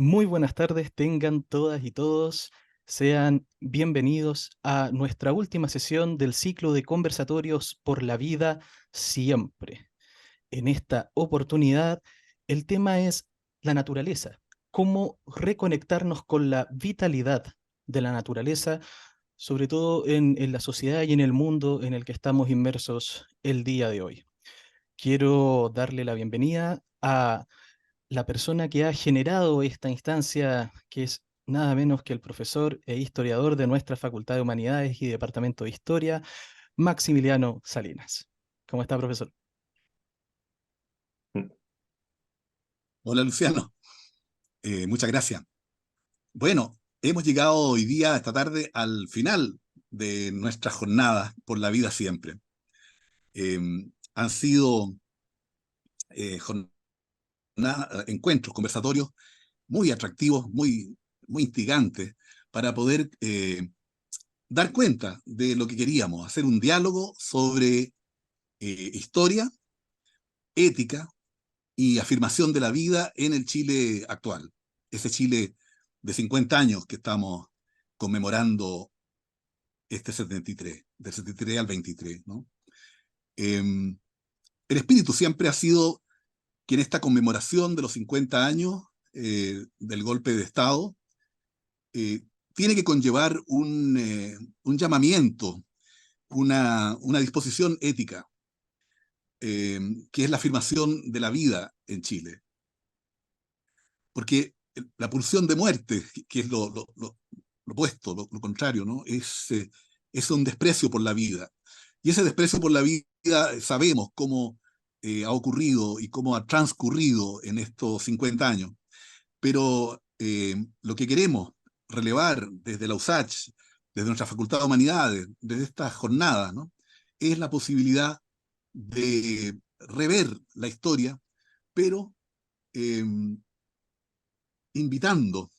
Muy buenas tardes, tengan todas y todos. Sean bienvenidos a nuestra última sesión del ciclo de conversatorios por la vida siempre. En esta oportunidad, el tema es la naturaleza, cómo reconectarnos con la vitalidad de la naturaleza, sobre todo en la sociedad y en el mundo en el que estamos inmersos el día de hoy. Quiero darle la bienvenida a la persona que ha generado esta instancia, que es nada menos que el profesor e historiador de nuestra Facultad de Humanidades y Departamento de Historia, Maximiliano Salinas. ¿Cómo está, profesor? Hola Luciano, muchas gracias. Bueno, hemos llegado hoy día, esta tarde, al final de nuestra jornada por la vida siempre. Eh, Han sido encuentros, conversatorios muy atractivos, muy instigantes, para poder dar cuenta de lo que queríamos, hacer un diálogo sobre historia, ética y afirmación de la vida en el Chile actual. Ese Chile de 50 años que estamos conmemorando este 73, del 73 al 23, ¿no? El espíritu siempre ha sido que en esta conmemoración de los 50 años del golpe de Estado, eh, tiene que conllevar un llamamiento, una disposición ética, que es la afirmación de la vida en Chile. Porque la pulsión de muerte, que es lo opuesto, lo contrario, ¿no? Es un desprecio por la vida. Y ese desprecio por la vida sabemos cómo ha ocurrido y cómo ha transcurrido en estos 50 años. Pero lo que queremos relevar desde la USACH, desde nuestra Facultad de Humanidades, desde esta jornada, ¿no? Es la posibilidad de rever la historia, pero eh, invitando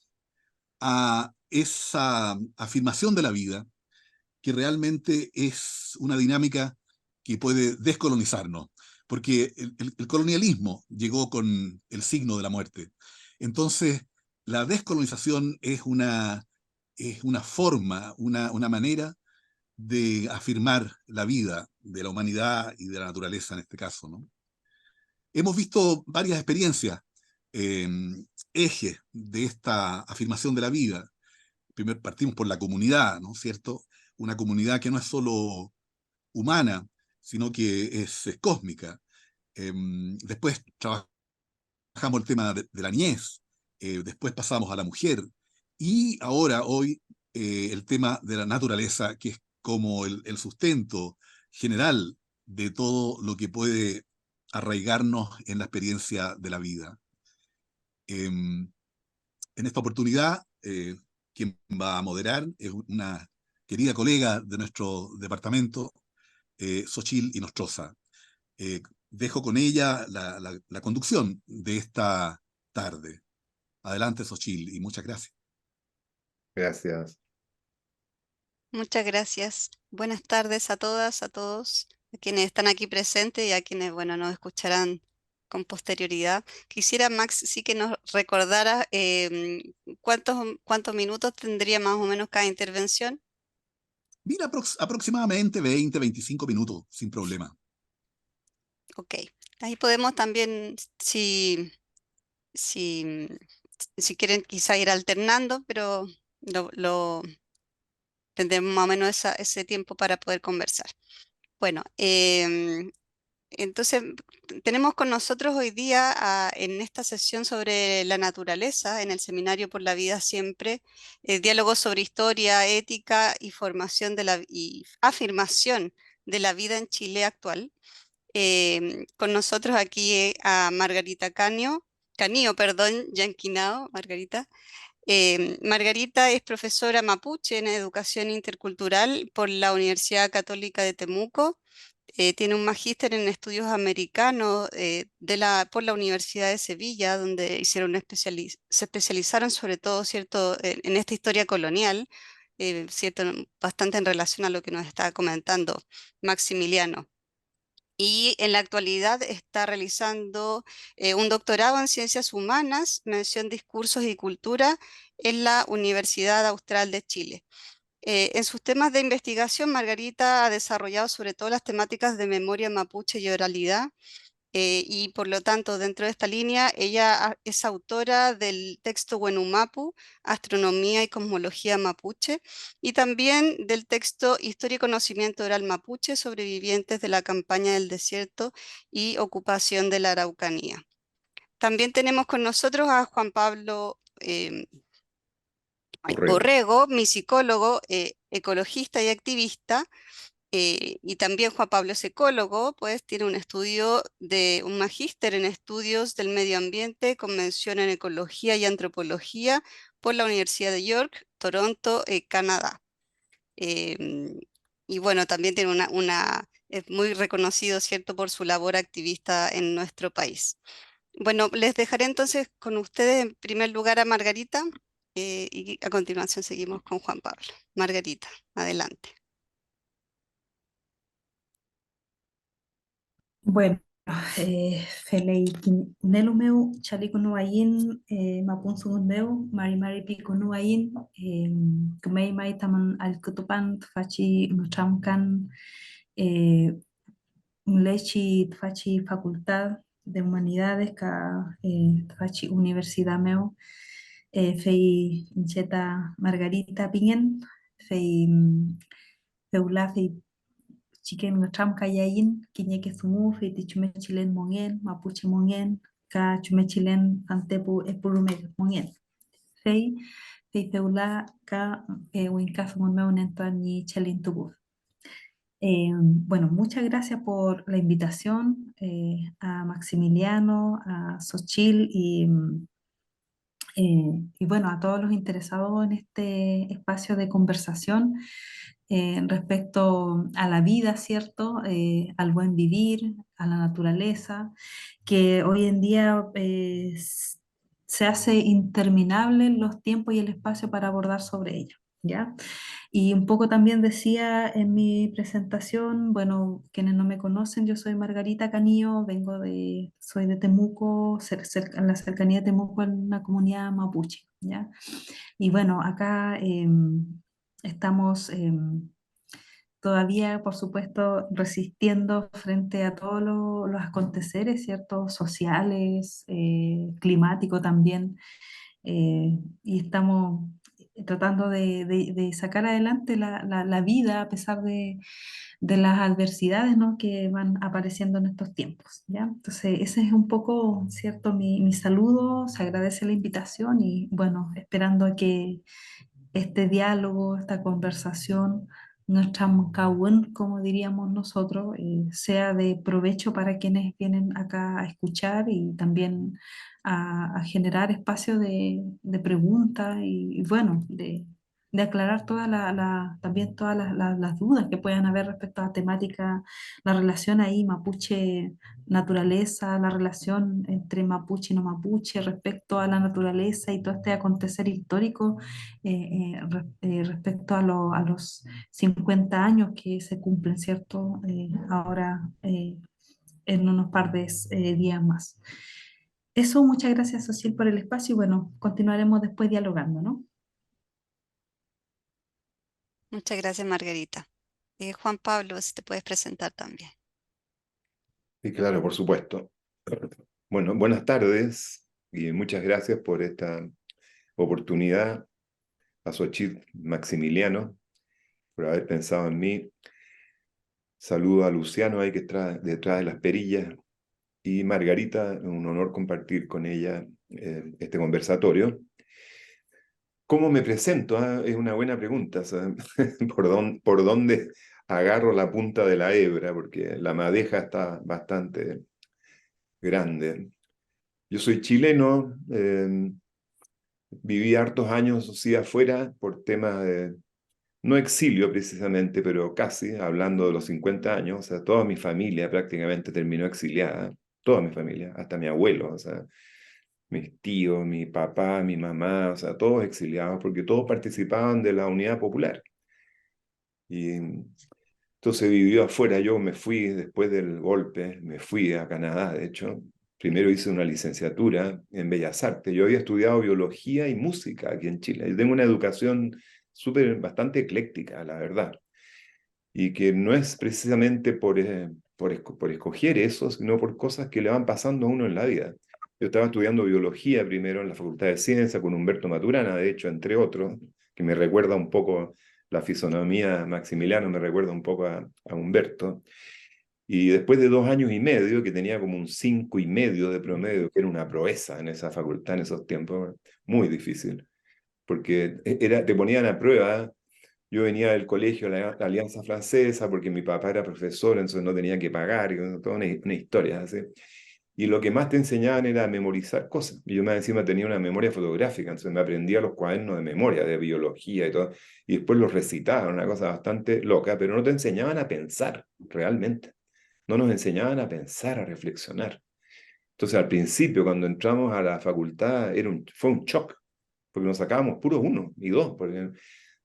a esa afirmación de la vida que realmente es una dinámica que puede descolonizarnos, porque el colonialismo llegó con el signo de la muerte. Entonces, la descolonización es una forma, una manera de afirmar la vida de la humanidad y de la naturaleza en este caso, ¿no? Hemos visto varias experiencias, eh, ejes de esta afirmación de la vida. Primero partimos por la comunidad, ¿no es cierto? Una comunidad que no es solo humana, sino que es cósmica. Después trabajamos el tema de la niñez, después pasamos a la mujer, y ahora, hoy, el tema de la naturaleza, que es como el sustento general de todo lo que puede arraigarnos en la experiencia de la vida. En esta oportunidad, quien va a moderar es una querida colega de nuestro departamento, Xochitl Inostroza. Dejo con ella la conducción de esta tarde. Adelante, Xochitl, y muchas gracias. Gracias. Muchas gracias. Buenas tardes a todas, a todos, a quienes están aquí presentes y a quienes, bueno, nos escucharán con posterioridad. Quisiera, Max, sí que nos recordara cuántos minutos tendría más o menos cada intervención. Mira, aproximadamente 20, 25 minutos, sin problema. Ok. Ahí podemos también, si, si quieren, quizá ir alternando, pero lo tendremos más o menos ese tiempo para poder conversar. Bueno, entonces, tenemos con nosotros hoy día en esta sesión sobre la naturaleza, en el Seminario por la Vida Siempre, diálogo sobre historia, ética y formación y afirmación de la vida en Chile actual. Con nosotros aquí a Margarita Canio, perdón, Yanquinao, Margarita. Margarita es profesora mapuche en educación intercultural por la Universidad Católica de Temuco. Tiene un magíster en estudios americanos por la Universidad de Sevilla, donde se especializaron sobre todo, ¿cierto?, en esta historia colonial, ¿cierto?, bastante en relación a lo que nos estaba comentando Maximiliano. y en la actualidad está realizando un doctorado en Ciencias Humanas, mención Discursos y Cultura, en la Universidad Austral de Chile. En sus temas de investigación, Margarita ha desarrollado sobre todo las temáticas de memoria mapuche y oralidad, y por lo tanto, dentro de esta línea, ella es autora del texto Wenumapu, Astronomía y Cosmología Mapuche, y también del texto Historia y Conocimiento Oral Mapuche, sobrevivientes de la campaña del desierto y ocupación de la Araucanía. También tenemos con nosotros a Juan Pablo Correo. Borrego, mi psicólogo, ecologista y activista, y también Juan Pablo es ecólogo, pues tiene un estudio de un magíster en estudios del medio ambiente con mención en ecología y antropología por la Universidad de York, Toronto, Canadá. Em, y bueno, también tiene es muy reconocido, ¿cierto?, por su labor activista en nuestro país. Bueno, les dejaré entonces con ustedes en primer lugar a Margarita, y a continuación seguimos con Juan Pablo. Margarita, adelante. Bueno, Felei Nelumeu, Chalikunuayin, Mapunsunguneu, Mari Pikunuayin, Kumei Maitaman al Kutupan, Fachi Nuchamkan, Lechi Fachi Facultad de Humanidades, Fachi Universidad Meu, Fei Incheta Margarita Piñen, Fei Feula Fei chicken ngacham kayain kinye ke sumu fe ti chume chilen mongen mapuche mongen ka chume chilen antepu epurume mongen fei feula ka winka sumu unento ni chelin tubu. Bueno, muchas gracias por la invitación a Maximiliano, a Xochil y bueno, a todos los interesados en este espacio de conversación respecto a la vida, ¿cierto? Al buen vivir, a la naturaleza, que hoy en día se hace interminable los tiempos y el espacio para abordar sobre ella, ¿ya? Y un poco también decía en mi presentación, bueno, quienes no me conocen, yo soy Margarita Canillo, soy de Temuco, en la cercanía de Temuco, en una comunidad mapuche, ¿ya? Y bueno, acá estamos todavía, por supuesto, resistiendo frente a todos los aconteceres, ¿cierto? Sociales, climáticos también, y estamos tratando de sacar adelante la vida a pesar de las adversidades, ¿no?, que van apareciendo en estos tiempos, ¿ya? Entonces, ese es un poco, ¿cierto?, mi saludo, se agradece la invitación y bueno, esperando a que este diálogo, esta conversación, nuestra mukawin, como diríamos nosotros, sea de provecho para quienes vienen acá a escuchar y también a generar espacio de preguntas y bueno, de aclarar también todas las dudas que puedan haber respecto a la temática, la relación ahí mapuche naturaleza, la relación entre mapuche y no mapuche respecto a la naturaleza y todo este acontecer histórico respecto a los 50 años que se cumplen, ¿cierto? Ahora en unos par de días más. Eso, muchas gracias, Social, por el espacio y bueno, continuaremos después dialogando, ¿no? Muchas gracias, Margarita. Juan Pablo, si te puedes presentar también. Sí, claro, por supuesto. Bueno, buenas tardes y muchas gracias por esta oportunidad a Xochitl Maximiliano por haber pensado en mí. Saludo a Luciano ahí que está detrás de las perillas y Margarita, un honor compartir con ella este conversatorio. ¿Cómo me presento? Es una buena pregunta. ¿Sabes? ¿Por dónde agarro la punta de la hebra? Porque la madeja está bastante grande. Yo soy chileno, viví hartos años sí, afuera por temas de, no exilio precisamente, pero casi, hablando de los 50 años. O sea, toda mi familia prácticamente terminó exiliada, toda mi familia, hasta mi abuelo, o sea, mis tíos, mi papá, mi mamá, o sea, todos exiliados porque todos participaban de la Unidad Popular. Y Entonces vivió afuera. Yo me fui después del golpe, me fui a Canadá, de hecho. Primero hice una licenciatura en Bellas Artes. Yo había estudiado biología y música aquí en Chile. Yo tengo una educación bastante ecléctica, la verdad. Y que no es precisamente por escoger eso, sino por cosas que le van pasando a uno en la vida. Yo estaba estudiando biología primero en la Facultad de Ciencia con Humberto Maturana, de hecho, entre otros, que me recuerda un poco la fisonomía Maximiliano, me recuerda un poco a Humberto. Y después de 2 años y medio, que tenía como un 5,5 de promedio, que era una proeza en esa facultad en esos tiempos, muy difícil, porque te ponían a prueba. Yo venía del colegio, la Alianza Francesa, porque mi papá era profesor, entonces no tenía que pagar, y toda una historia así. Y lo que más te enseñaban era memorizar cosas. Y yo más encima tenía una memoria fotográfica, entonces me aprendía los cuadernos de memoria, de biología y todo, y después los recitaba, una cosa bastante loca, pero no te enseñaban a pensar realmente. No nos enseñaban a pensar, a reflexionar. Entonces al principio, cuando entramos a la facultad, fue un shock, porque nos sacábamos puros 1 y 2, porque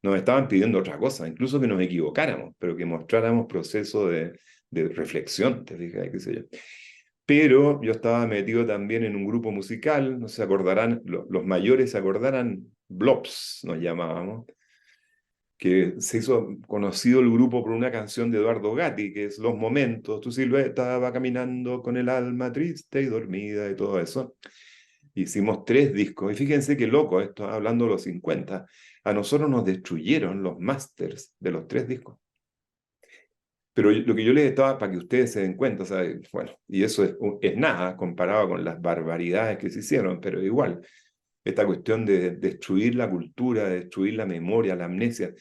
nos estaban pidiendo otra cosa, incluso que nos equivocáramos, pero que mostráramos proceso de reflexión, te fijas, qué sé yo. Pero yo estaba metido también en un grupo musical, no se acordarán, los mayores se acordarán, Blobs nos llamábamos, que se hizo conocido el grupo por una canción de Eduardo Gatti, que es Los Momentos, tu silueta va caminando con el alma triste y dormida y todo eso. Hicimos 3 discos, y fíjense qué loco esto, hablando de los 50, a nosotros nos destruyeron los masters de los 3 discos. Pero lo que yo les estaba, para que ustedes se den cuenta, ¿sabes? Bueno, y eso es nada comparado con las barbaridades que se hicieron, pero igual, esta cuestión de destruir la cultura, de destruir la memoria, la amnesia.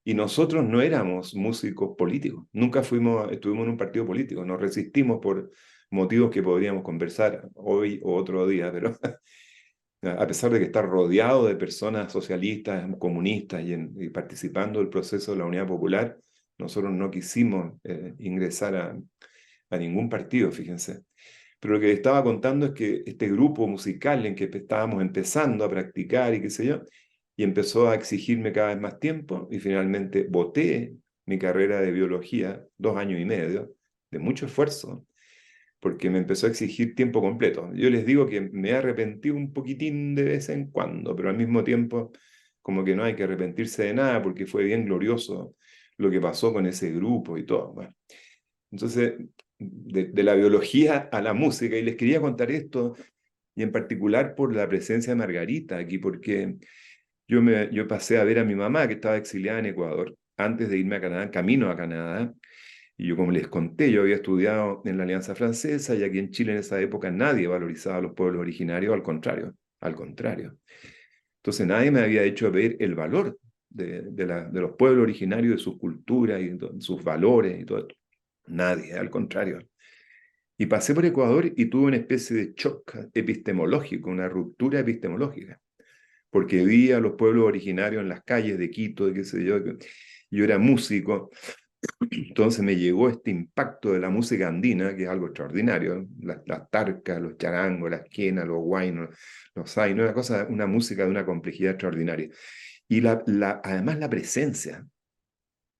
Y nosotros no éramos músicos políticos, nunca estuvimos en un partido político, nos resistimos por motivos que podríamos conversar hoy o otro día, pero a pesar de que estar rodeado de personas socialistas, comunistas y participando del proceso de la Unidad Popular, nosotros no quisimos ingresar a ningún partido, fíjense. Pero lo que les estaba contando es que este grupo musical en que estábamos empezando a practicar y qué sé yo, y empezó a exigirme cada vez más tiempo, y finalmente boté mi carrera de biología, 2 años y medio, de mucho esfuerzo, porque me empezó a exigir tiempo completo. Yo les digo que me arrepentí un poquitín de vez en cuando, pero al mismo tiempo como que no hay que arrepentirse de nada porque fue bien glorioso lo que pasó con ese grupo y todo. Bueno, entonces, de la biología a la música, y les quería contar esto, y en particular por la presencia de Margarita aquí, porque yo pasé a ver a mi mamá que estaba exiliada en Ecuador antes de irme a Canadá, camino a Canadá. Y yo, como les conté, yo había estudiado en la Alianza Francesa, y aquí en Chile en esa época nadie valorizaba a los pueblos originarios, al contrario, al contrario. Entonces nadie me había hecho ver el valor de los pueblos originarios, de sus culturas y sus valores y todo esto. Nadie, al contrario. Y pasé por Ecuador y tuve una especie de shock epistemológico, una ruptura epistemológica, porque vi a los pueblos originarios en las calles de Quito, de qué sé yo. Yo era músico. Entonces me llegó este impacto de la música andina, que es algo extraordinario, las tarcas, los charangos, las quenas, los huaynos, los zainos, una música de una complejidad extraordinaria. Y además la presencia,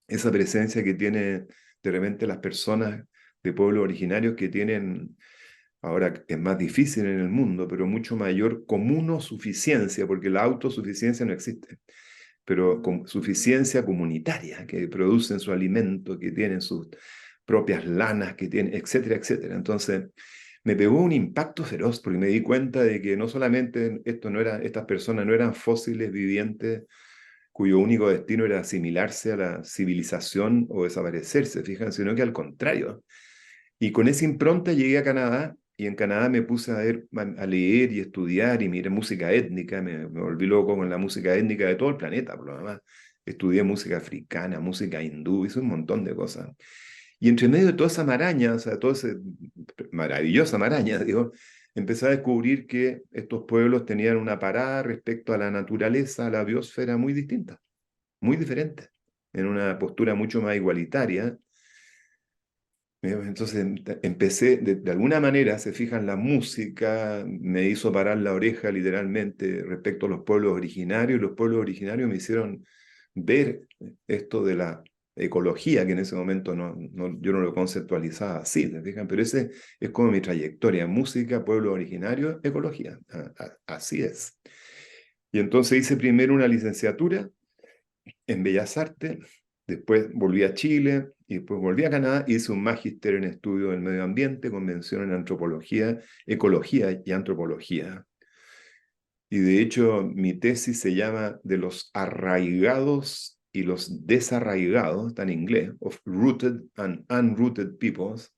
esa presencia que tiene de repente las personas de pueblos originarios que tienen, ahora es más difícil en el mundo, pero mucho mayor comunosuficiencia, porque la autosuficiencia no existe, pero con suficiencia comunitaria, que producen su alimento, que tienen sus propias lanas, que tienen, etcétera, etcétera. Entonces, me pegó un impacto feroz, porque me di cuenta de que no solamente estas personas no eran fósiles vivientes cuyo único destino era asimilarse a la civilización o desaparecerse, fíjense, sino que al contrario. Y con esa impronta llegué a Canadá, y en Canadá me puse a leer y estudiar y miré música étnica, me volví loco con la música étnica de todo el planeta, por lo demás. Estudié música africana, música hindú, hice un montón de cosas. Y entre medio de toda esa maraña, o sea, toda esa maravillosa maraña, digo, empecé a descubrir que estos pueblos tenían una parada respecto a la naturaleza, a la biosfera muy distinta, muy diferente, en una postura mucho más igualitaria. Entonces empecé, de alguna manera, se fijan, la música me hizo parar la oreja literalmente respecto a los pueblos originarios, y los pueblos originarios me hicieron ver esto de la ecología, que en ese momento yo no lo conceptualizaba así, ¿se fijan? Pero ese es como mi trayectoria: música, pueblo originario, ecología. Así es. Y entonces hice primero una licenciatura en Bellas Artes, después volví a Chile y después volví a Canadá y hice un magíster en estudio del medio ambiente, con mención en antropología, ecología y antropología. Y de hecho mi tesis se llama De los arraigados y los desarraigados, está en inglés, of rooted and unrooted peoples,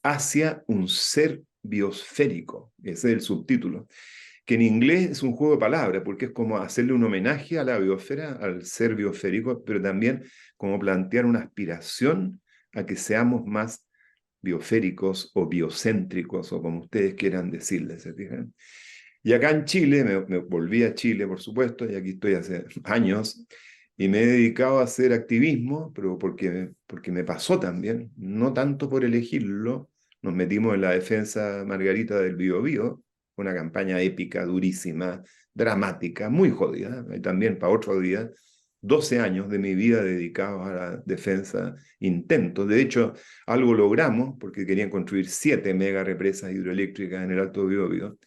hacia un ser biosférico. Ese es el subtítulo, que en inglés es un juego de palabras, porque es como hacerle un homenaje a la biosfera, al ser biosférico, pero también como plantear una aspiración a que seamos más biosféricos o biocéntricos, o como ustedes quieran decirle, ¿se fijan? Y acá en Chile, me volví a Chile, por supuesto, y aquí estoy hace años, y me he dedicado a hacer activismo, pero porque me pasó también, no tanto por elegirlo. Nos metimos en la defensa Margarita del Biobío, una campaña épica, durísima, dramática, muy jodida, y también para otro día, 12 años de mi vida dedicados a la defensa, intentos. De hecho, algo logramos, porque querían construir 7 mega represas hidroeléctricas en el Alto Biobío,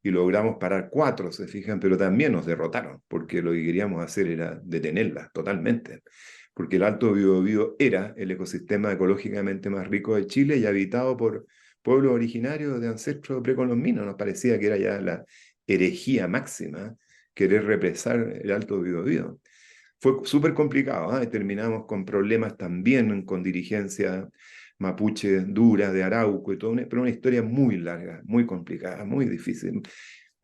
y logramos parar 4, se fijan, pero también nos derrotaron, porque lo que queríamos hacer era detenerlas totalmente, porque el Alto Biobío era el ecosistema ecológicamente más rico de Chile y habitado por pueblos originarios de ancestros precolombinos. Nos parecía que era ya la herejía máxima querer represar el Alto Biobío. Fue súper complicado, ¿eh? Terminamos con problemas también con dirigencia mapuche dura de Arauco y todo, pero una historia muy larga, muy complicada, muy difícil,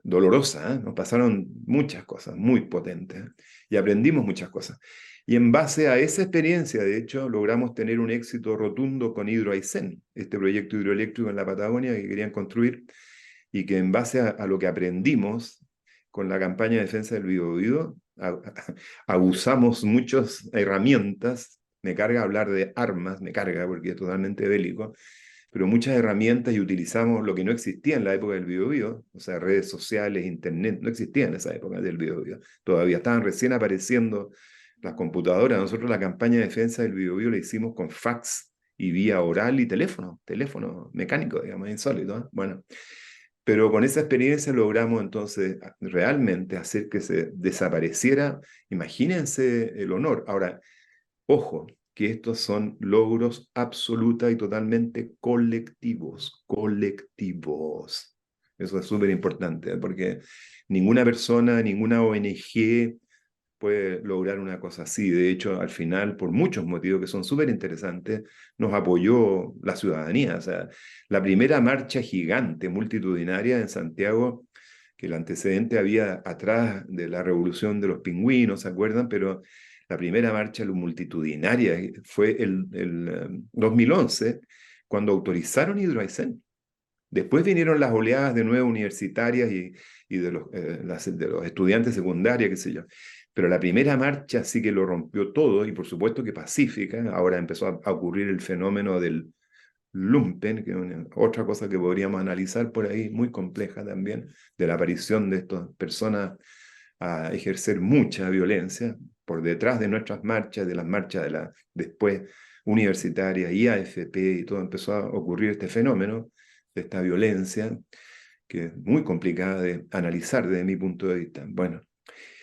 dolorosa, ¿eh? Nos pasaron muchas cosas muy potentes, ¿eh? Y aprendimos muchas cosas. Y en base a esa experiencia, de hecho, logramos tener un éxito rotundo con Hidro Aysén, este proyecto hidroeléctrico en la Patagonia que querían construir, y que en base a lo que aprendimos con la campaña de defensa del Biobío, abusamos muchas herramientas. Me carga hablar de armas, me carga porque es totalmente bélico, pero muchas herramientas, y utilizamos lo que no existía en la época del Biobío, o sea, redes sociales, internet, no existía en esa época del Biobío. Todavía estaban recién apareciendo las computadoras. Nosotros la campaña de defensa del Biobío la hicimos con fax y vía oral y teléfono mecánico, digamos, insólito, ¿eh? Bueno, pero con esa experiencia logramos entonces realmente hacer que se desapareciera. Imagínense el honor. Ahora, ojo, que estos son logros absoluta y totalmente colectivos, colectivos. Eso es súper importante, porque ninguna persona, ninguna ONG puede lograr una cosa así. De hecho, al final, por muchos motivos que son súper interesantes, nos apoyó la ciudadanía. O sea, la primera marcha gigante, multitudinaria en Santiago, que el antecedente había atrás de la revolución de los pingüinos, ¿se acuerdan? Pero la primera marcha multitudinaria fue el 2011, cuando autorizaron Hidro Aysén. Después vinieron las oleadas de nuevo universitarias y de los estudiantes secundarios, qué sé yo. Pero la primera marcha sí que lo rompió todo, y por supuesto que pacífica. Ahora empezó a ocurrir el fenómeno del lumpen, que es otra cosa que podríamos analizar por ahí, muy compleja también, de la aparición de estas personas a ejercer mucha violencia por detrás de nuestras marchas, de las marchas de la después universitarias y AFP, y todo empezó a ocurrir este fenómeno de esta violencia, que es muy complicada de analizar desde mi punto de vista. Bueno,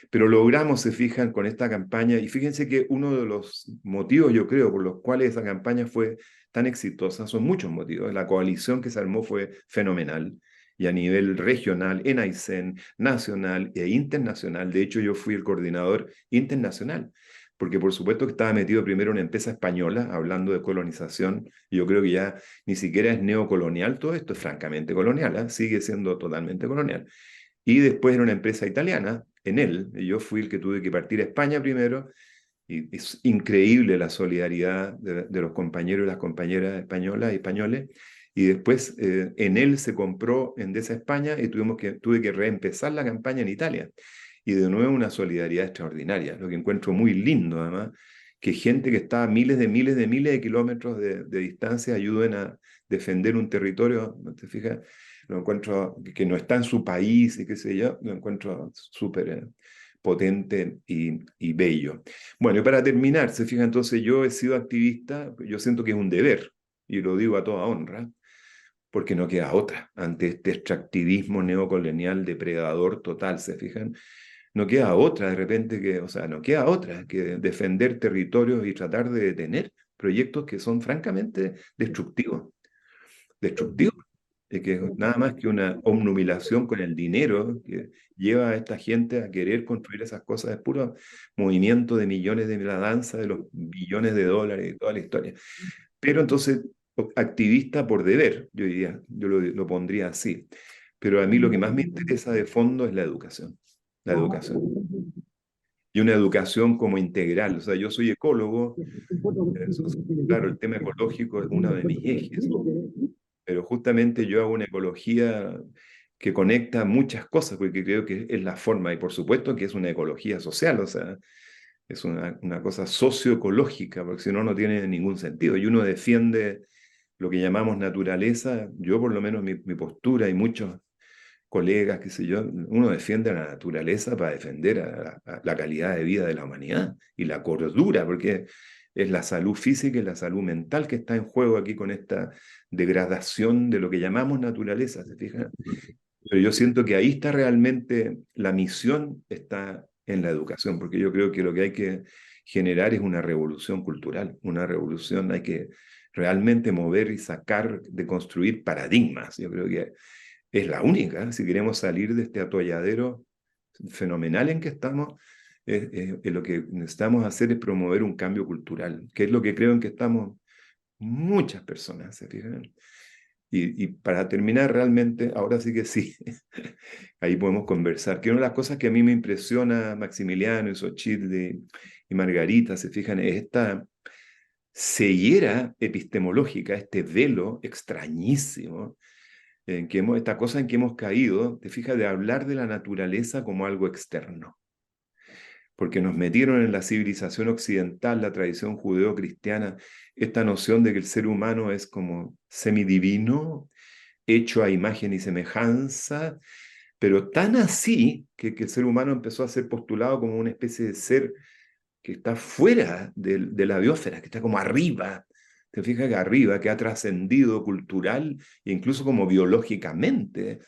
pero logramos, se fijan, con esta campaña, y fíjense que uno de los motivos, yo creo, por los cuales esa campaña fue tan exitosa, son muchos motivos. La coalición que se armó fue fenomenal, y a nivel regional, en Aysén, nacional e internacional. De hecho, yo fui el coordinador internacional, porque por supuesto que estaba metido primero en una empresa española, hablando de colonización, y yo creo que ya ni siquiera es neocolonial todo esto, es francamente colonial, ¿eh? Sigue siendo totalmente colonial. Y después era una empresa italiana, Enel, y yo fui el que tuve que partir a España primero, y es increíble la solidaridad de los compañeros y las compañeras españolas y españoles, y después Enel se compró Endesa España y tuve que reempezar la campaña en Italia, y de nuevo una solidaridad extraordinaria, lo que encuentro muy lindo además, que gente que está a miles de kilómetros de distancia ayuden a defender un territorio, ¿te fijas? Lo encuentro que no está en su país y qué sé yo, lo encuentro súper potente y bello. Bueno, y para terminar, se fija, entonces yo he sido activista, yo siento que es un deber, y lo digo a toda honra, porque no queda otra ante este extractivismo neocolonial depredador total, ¿se fijan? No queda otra de repente que, o sea, no queda otra que defender territorios y tratar de detener proyectos que son francamente destructivos. Destructivos, y que es nada más que una obnubilación con el dinero que lleva a esta gente a querer construir esas cosas, es puro movimiento de millones de la danza, de los billones de dólares y toda la historia. Pero entonces, activista por deber, yo diría, yo lo pondría así. Pero a mí lo que más me interesa de fondo es la educación. La educación. Y una educación como integral. O sea, yo soy ecólogo, claro, el tema ecológico es uno de mis ejes, pero justamente yo hago una ecología que conecta muchas cosas, porque creo que es la forma, y por supuesto que es una ecología social, o sea, es una cosa socioecológica, porque si no, no tiene ningún sentido. Y uno defiende lo que llamamos naturaleza, yo por lo menos mi postura y muchos colegas, qué sé yo, uno defiende a la naturaleza para defender a la calidad de vida de la humanidad y la cordura, porque es la salud física y la salud mental que está en juego aquí con esta degradación de lo que llamamos naturaleza, ¿se fijan? Pero yo siento que ahí está realmente la misión, está en la educación, porque yo creo que lo que hay que generar es una revolución cultural, una revolución, hay que realmente mover y sacar, de construir paradigmas. Yo creo que es la única, si queremos salir de este atolladero fenomenal en que estamos, lo que necesitamos hacer es promover un cambio cultural, que es lo que creo en que estamos muchas personas, ¿se fijan? Y para terminar realmente, ahora sí que sí, ahí podemos conversar, que una de las cosas que a mí me impresiona, Maximiliano y Xochitl y Margarita, se fijan, es esta ceguera epistemológica, este velo extrañísimo, esta cosa en que hemos caído, te fijas, de hablar de la naturaleza como algo externo, porque nos metieron en la civilización occidental, la tradición judeo-cristiana, esta noción de que el ser humano es como semidivino, hecho a imagen y semejanza, pero tan así que el ser humano empezó a ser postulado como una especie de ser que está fuera de la biosfera, que está como arriba. Te fijas que arriba, que ha trascendido cultural e incluso como biológicamente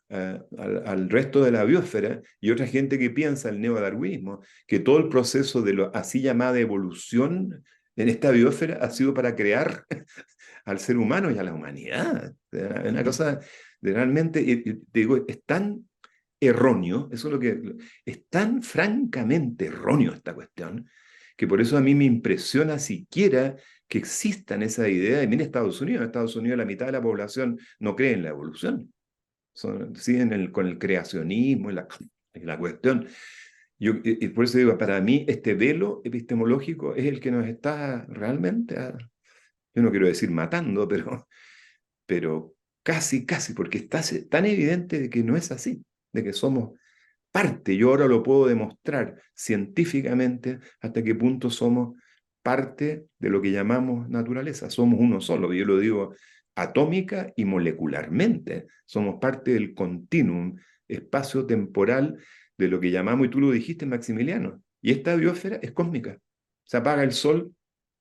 al resto de la biosfera, y otra gente que piensa, el neodarwinismo, que todo el proceso de lo así llamada evolución en esta biosfera ha sido para crear al ser humano y a la humanidad. Es una cosa de realmente, te digo, es tan erróneo, eso es lo que es tan francamente erróneo esta cuestión, que por eso a mí me impresiona siquiera que existan esa idea. Y mira en Estados Unidos la mitad de la población no cree en la evolución, siguen con el creacionismo y la cuestión. Y por eso digo, para mí este velo epistemológico es el que nos está realmente, yo no quiero decir matando, pero casi, casi, porque está tan evidente de que no es así, de que somos parte. Yo ahora lo puedo demostrar científicamente hasta qué punto somos parte de lo que llamamos naturaleza. Somos uno solo, yo lo digo atómica y molecularmente. Somos parte del continuum espacio-temporal de lo que llamamos, y tú lo dijiste, Maximiliano, y esta biosfera es cósmica. Se apaga el sol,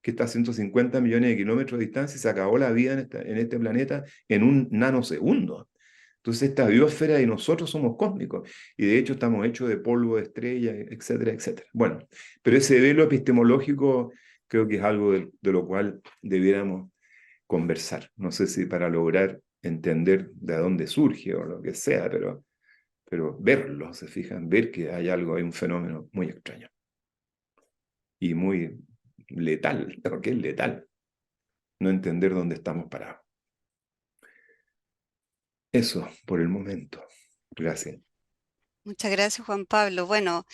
que está a 150 millones de kilómetros de distancia, y se acabó la vida en este planeta en un nanosegundo. Entonces esta biosfera y nosotros somos cósmicos, y de hecho estamos hechos de polvo de estrellas, etcétera, etcétera. Bueno, pero ese velo epistemológico creo que es algo de lo cual debiéramos conversar. No sé si para lograr entender de dónde surge o lo que sea, pero verlo, se fijan, ver que hay algo, hay un fenómeno muy extraño y muy letal, porque es letal no entender dónde estamos parados. Eso por el momento. Gracias. Muchas gracias, Juan Pablo. Bueno,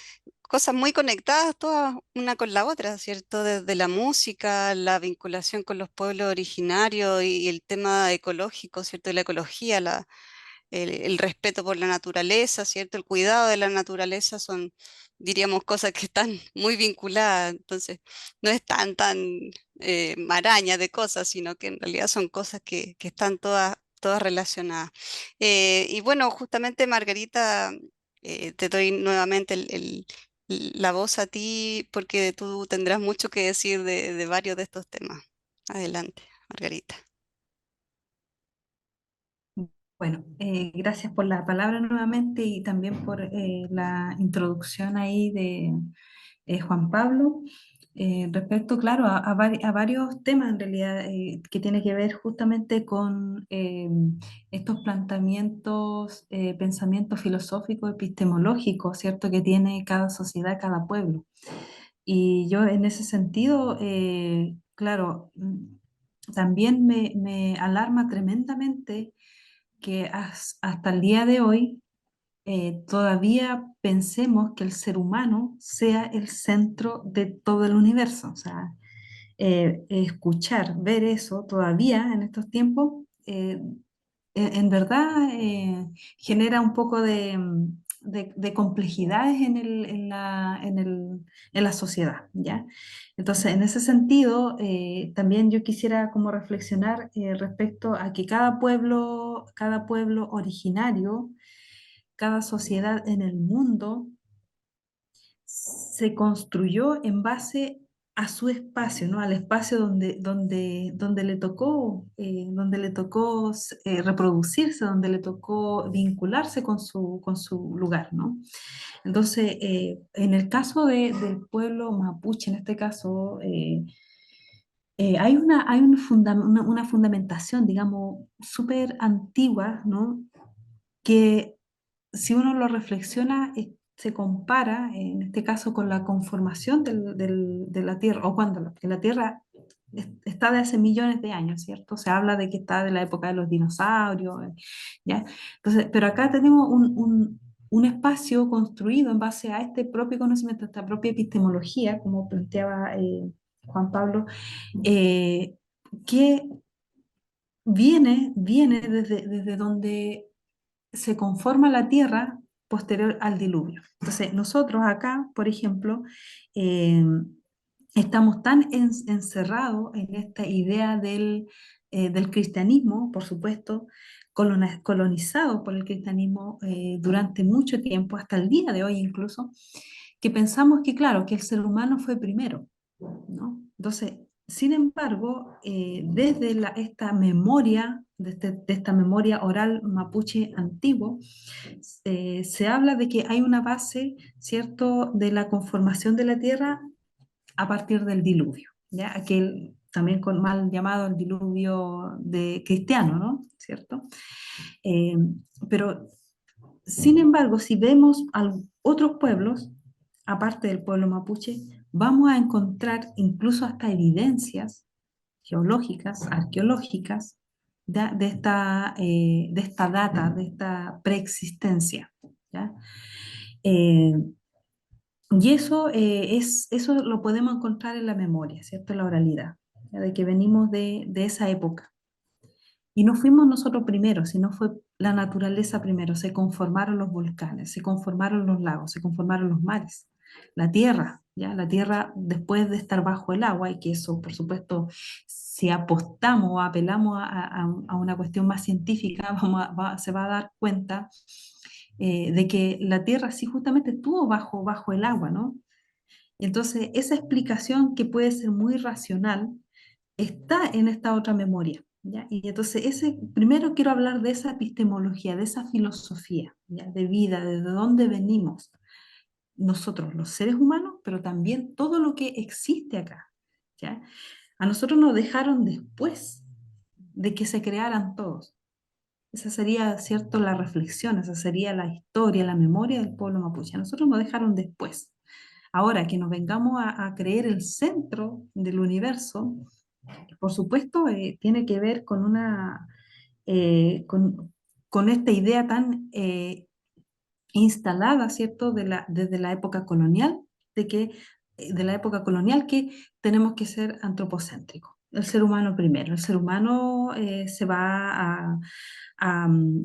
cosas muy conectadas todas una con la otra, ¿cierto? Desde la música, la vinculación con los pueblos originarios y el tema ecológico, ¿cierto? De la ecología, el respeto por la naturaleza, ¿cierto? El cuidado de la naturaleza son, diríamos, cosas que están muy vinculadas. Entonces, no es tan maraña de cosas, sino que en realidad son cosas que están todas relacionadas. Y bueno, justamente Margarita, te doy nuevamente la voz a ti porque tú tendrás mucho que decir de varios de estos temas. Adelante, Margarita. Bueno, gracias por la palabra nuevamente y también por la introducción ahí de Juan Pablo. Respecto, claro, a varios temas en realidad que tiene que ver justamente con estos planteamientos, pensamientos filosóficos, epistemológicos, ¿cierto? Que tiene cada sociedad, cada pueblo. Y yo en ese sentido, claro, también me alarma tremendamente que hasta el día de hoy todavía pensemos que el ser humano sea el centro de todo el universo. O sea, escuchar, ver eso todavía en estos tiempos, en verdad genera un poco de complejidades en la sociedad, ¿ya? Entonces, en ese sentido, también yo quisiera como reflexionar respecto a que cada pueblo originario, cada sociedad en el mundo se construyó en base a su espacio, ¿no? Al espacio donde le tocó reproducirse, donde le tocó vincularse con su lugar, ¿no? Entonces, en el caso del pueblo mapuche, en este caso, hay una fundamentación, digamos, súper antigua, ¿no? Que si uno lo reflexiona, se compara, en este caso, con la conformación de la Tierra, o cuando que la Tierra está de hace millones de años, ¿cierto? Se habla de que está de la época de los dinosaurios, ¿ya? Entonces, pero acá tenemos un espacio construido en base a este propio conocimiento, a esta propia epistemología, como planteaba Juan Pablo, eh, que viene desde donde se conforma la tierra posterior al diluvio. Entonces, nosotros acá, por ejemplo, eh, estamos tan encerrados en esta idea del cristianismo, por supuesto, colonizados por el cristianismo durante mucho tiempo, hasta el día de hoy incluso, que pensamos que, claro, que el ser humano fue primero, ¿no? Entonces, sin embargo, desde esta memoria, de esta memoria oral mapuche antiguo, se habla de que hay una base, ¿cierto?, de la conformación de la tierra a partir del diluvio, ¿ya? Aquel también mal llamado el diluvio cristiano, ¿no? ¿Cierto? Eh, pero, sin embargo, si vemos a otros pueblos, aparte del pueblo mapuche, vamos a encontrar incluso hasta evidencias geológicas, arqueológicas, de esta data, de esta preexistencia, ¿ya? Eh, y eso lo podemos encontrar en la memoria, ¿cierto? En la oralidad, ¿ya? De que venimos de esa época. Y no fuimos nosotros primero, sino fue la naturaleza primero. Se conformaron los volcanes, se conformaron los lagos, se conformaron los mares, la tierra, ¿ya? La tierra después de estar bajo el agua, y que eso, por supuesto, si apostamos o apelamos a una cuestión más científica, se va a dar cuenta de que la tierra sí justamente estuvo bajo el agua, ¿no? Entonces, esa explicación que puede ser muy racional está en esta otra memoria, ¿ya? Y entonces, primero quiero hablar de esa epistemología, de esa filosofía, ¿ya? De vida, desde dónde venimos nosotros, los seres humanos, pero también todo lo que existe acá, ¿ya? A nosotros nos dejaron después de que se crearan todos. Esa sería, ¿cierto?, la reflexión, esa sería la historia, la memoria del pueblo mapuche. A nosotros nos dejaron después. Ahora que nos vengamos a creer el centro del universo, por supuesto, tiene que ver con esta idea tan instalada, ¿cierto?, desde la época colonial, de la época colonial, que tenemos que ser antropocéntricos. El ser humano primero. El ser humano se va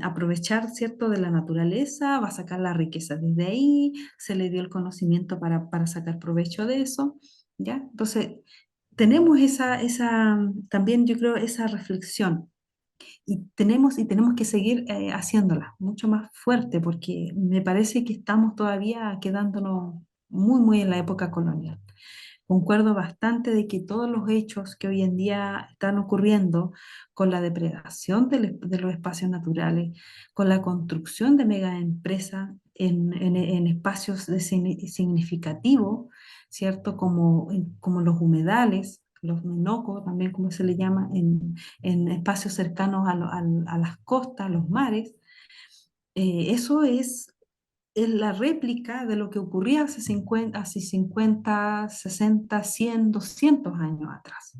aprovechar, ¿cierto?, de la naturaleza, va a sacar la riqueza desde ahí, se le dio el conocimiento para sacar provecho de eso, ¿ya? Entonces, tenemos también yo creo, esa reflexión y tenemos que seguir haciéndola mucho más fuerte porque me parece que estamos todavía quedándonos muy en la época colonial. Concuerdo bastante de que todos los hechos que hoy en día están ocurriendo con la depredación de los espacios naturales, con la construcción de megaempresas en espacios significativos, ¿cierto? Como los humedales, los menocos, también como se le llama, en espacios cercanos a las costas, los mares. Eso es la réplica de lo que ocurría hace 50, 60, 100, 200 años atrás,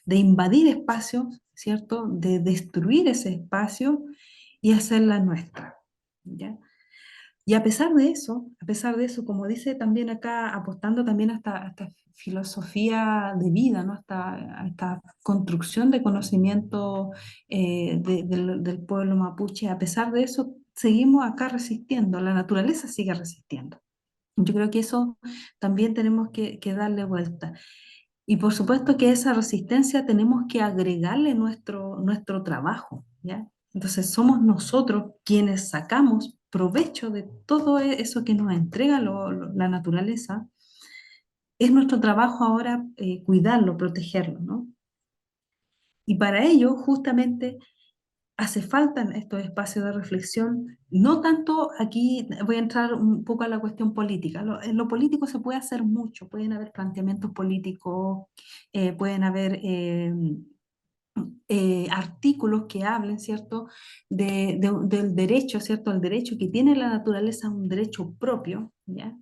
de invadir espacios, ¿cierto? De destruir ese espacio y hacerla nuestra, ¿ya? Y a pesar de eso, como dice también acá, apostando también a esta filosofía de vida, ¿no? A esta construcción de conocimiento del pueblo mapuche, a pesar de eso, seguimos acá resistiendo, la naturaleza sigue resistiendo. Yo creo que eso también tenemos que darle vuelta. Y por supuesto que esa resistencia tenemos que agregarle nuestro trabajo, ¿ya? Entonces somos nosotros quienes sacamos provecho de todo eso que nos entrega la naturaleza. Es nuestro trabajo ahora cuidarlo, protegerlo, ¿no? Y para ello, justamente, hace falta estos espacios de reflexión. No tanto aquí, voy a entrar un poco a la cuestión política. En lo político se puede hacer mucho, pueden haber planteamientos políticos, pueden haber artículos que hablen, ¿cierto?, del derecho, ¿cierto?, el derecho que tiene la naturaleza, un derecho propio, ¿ya?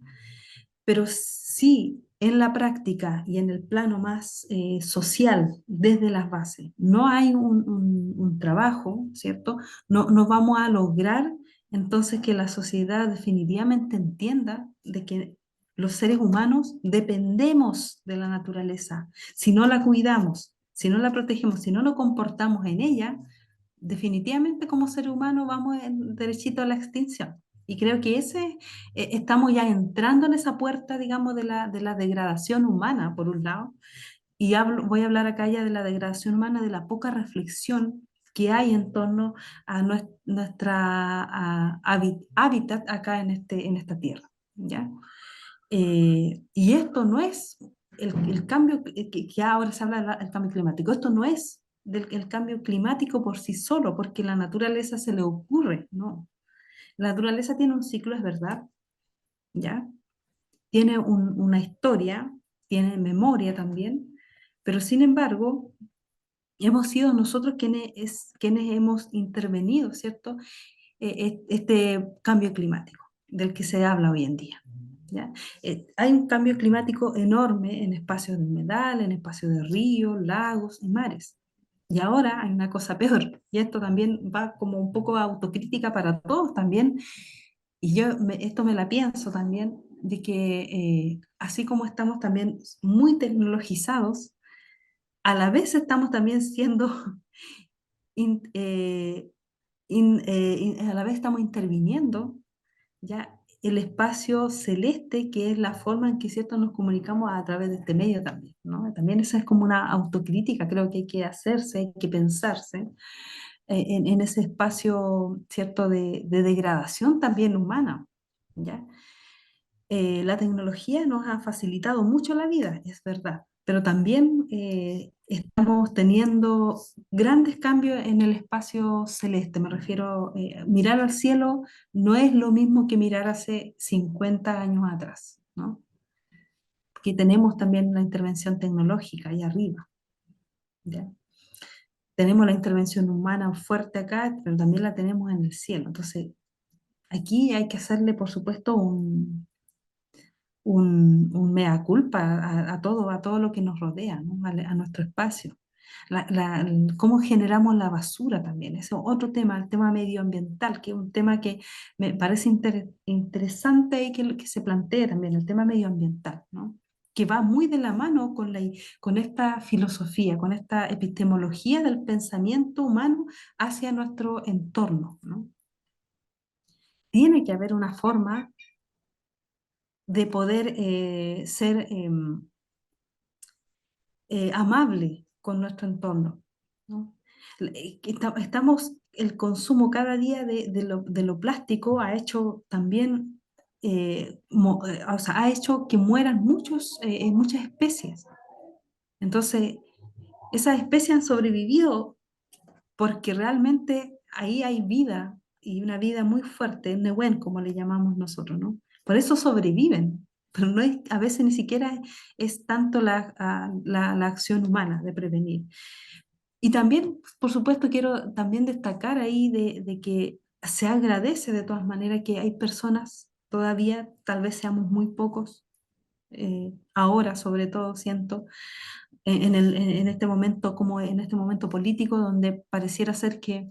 Pero sí, en la práctica y en el plano más social, desde las bases, no hay un trabajo, ¿cierto? No vamos a lograr entonces que la sociedad definitivamente entienda de que los seres humanos dependemos de la naturaleza. Si no la cuidamos, si no la protegemos, si no nos comportamos en ella, definitivamente como ser humano vamos derechito a la extinción. Y creo que estamos ya entrando en esa puerta, digamos, de la degradación humana, por un lado, y voy a hablar acá ya de la degradación humana, de la poca reflexión que hay en torno a nuestra hábitat acá en esta tierra, ¿ya? Y esto no es el cambio que ahora se habla del cambio climático, esto no es el cambio climático por sí solo, porque la naturaleza se le ocurre, no. La naturaleza tiene un ciclo, es verdad, ¿ya? Tiene una historia, tiene memoria también, pero sin embargo, hemos sido nosotros quienes hemos intervenido, ¿cierto? Este cambio climático del que se habla hoy en día, ¿ya? Hay un cambio climático enorme en espacios de humedal, en espacios de ríos, lagos y mares. Y ahora hay una cosa peor, y esto también va como un poco autocrítica para todos también, y esto me la pienso también, de que así como estamos también muy tecnologizados, a la vez estamos también siendo, in- eh, a la vez estamos interviniendo ya el espacio celeste, que es la forma en que cierto nos comunicamos a través de este medio también, ¿no? También esa es como una autocrítica, creo que hay que hacerse, hay que pensarse en ese espacio, ¿cierto?, de degradación también humana, ¿ya? La tecnología nos ha facilitado mucho la vida, es verdad, pero también estamos teniendo grandes cambios en el espacio celeste. Me refiero, mirar al cielo no es lo mismo que mirar hace 50 años atrás, ¿no? Porque tenemos también la intervención tecnológica ahí arriba, ¿ya? Tenemos la intervención humana fuerte acá, pero también la tenemos en el cielo. Entonces, aquí hay que hacerle, por supuesto, un mea culpa a todo lo que nos rodea, ¿no? A nuestro espacio. Cómo generamos la basura también, ese es otro tema, el tema medioambiental, que es un tema que me parece interesante y que se plantee también, el tema medioambiental, ¿no? Que va muy de la mano con esta filosofía, con esta epistemología del pensamiento humano hacia nuestro entorno, ¿no? Tiene que haber una forma de poder ser amable con nuestro entorno, ¿no? El consumo cada día de lo plástico ha hecho también o sea, ha hecho que mueran muchas especies. Entonces, esas especies han sobrevivido porque realmente ahí hay vida, y una vida muy fuerte, Nehuen, como le llamamos nosotros, ¿no? Por eso sobreviven, pero no es, a veces ni siquiera es tanto la acción humana de prevenir. Y también, por supuesto, quiero también destacar ahí de que se agradece de todas maneras que hay personas, todavía tal vez seamos muy pocos, ahora sobre todo siento, en este momento, como en este momento político, donde pareciera ser que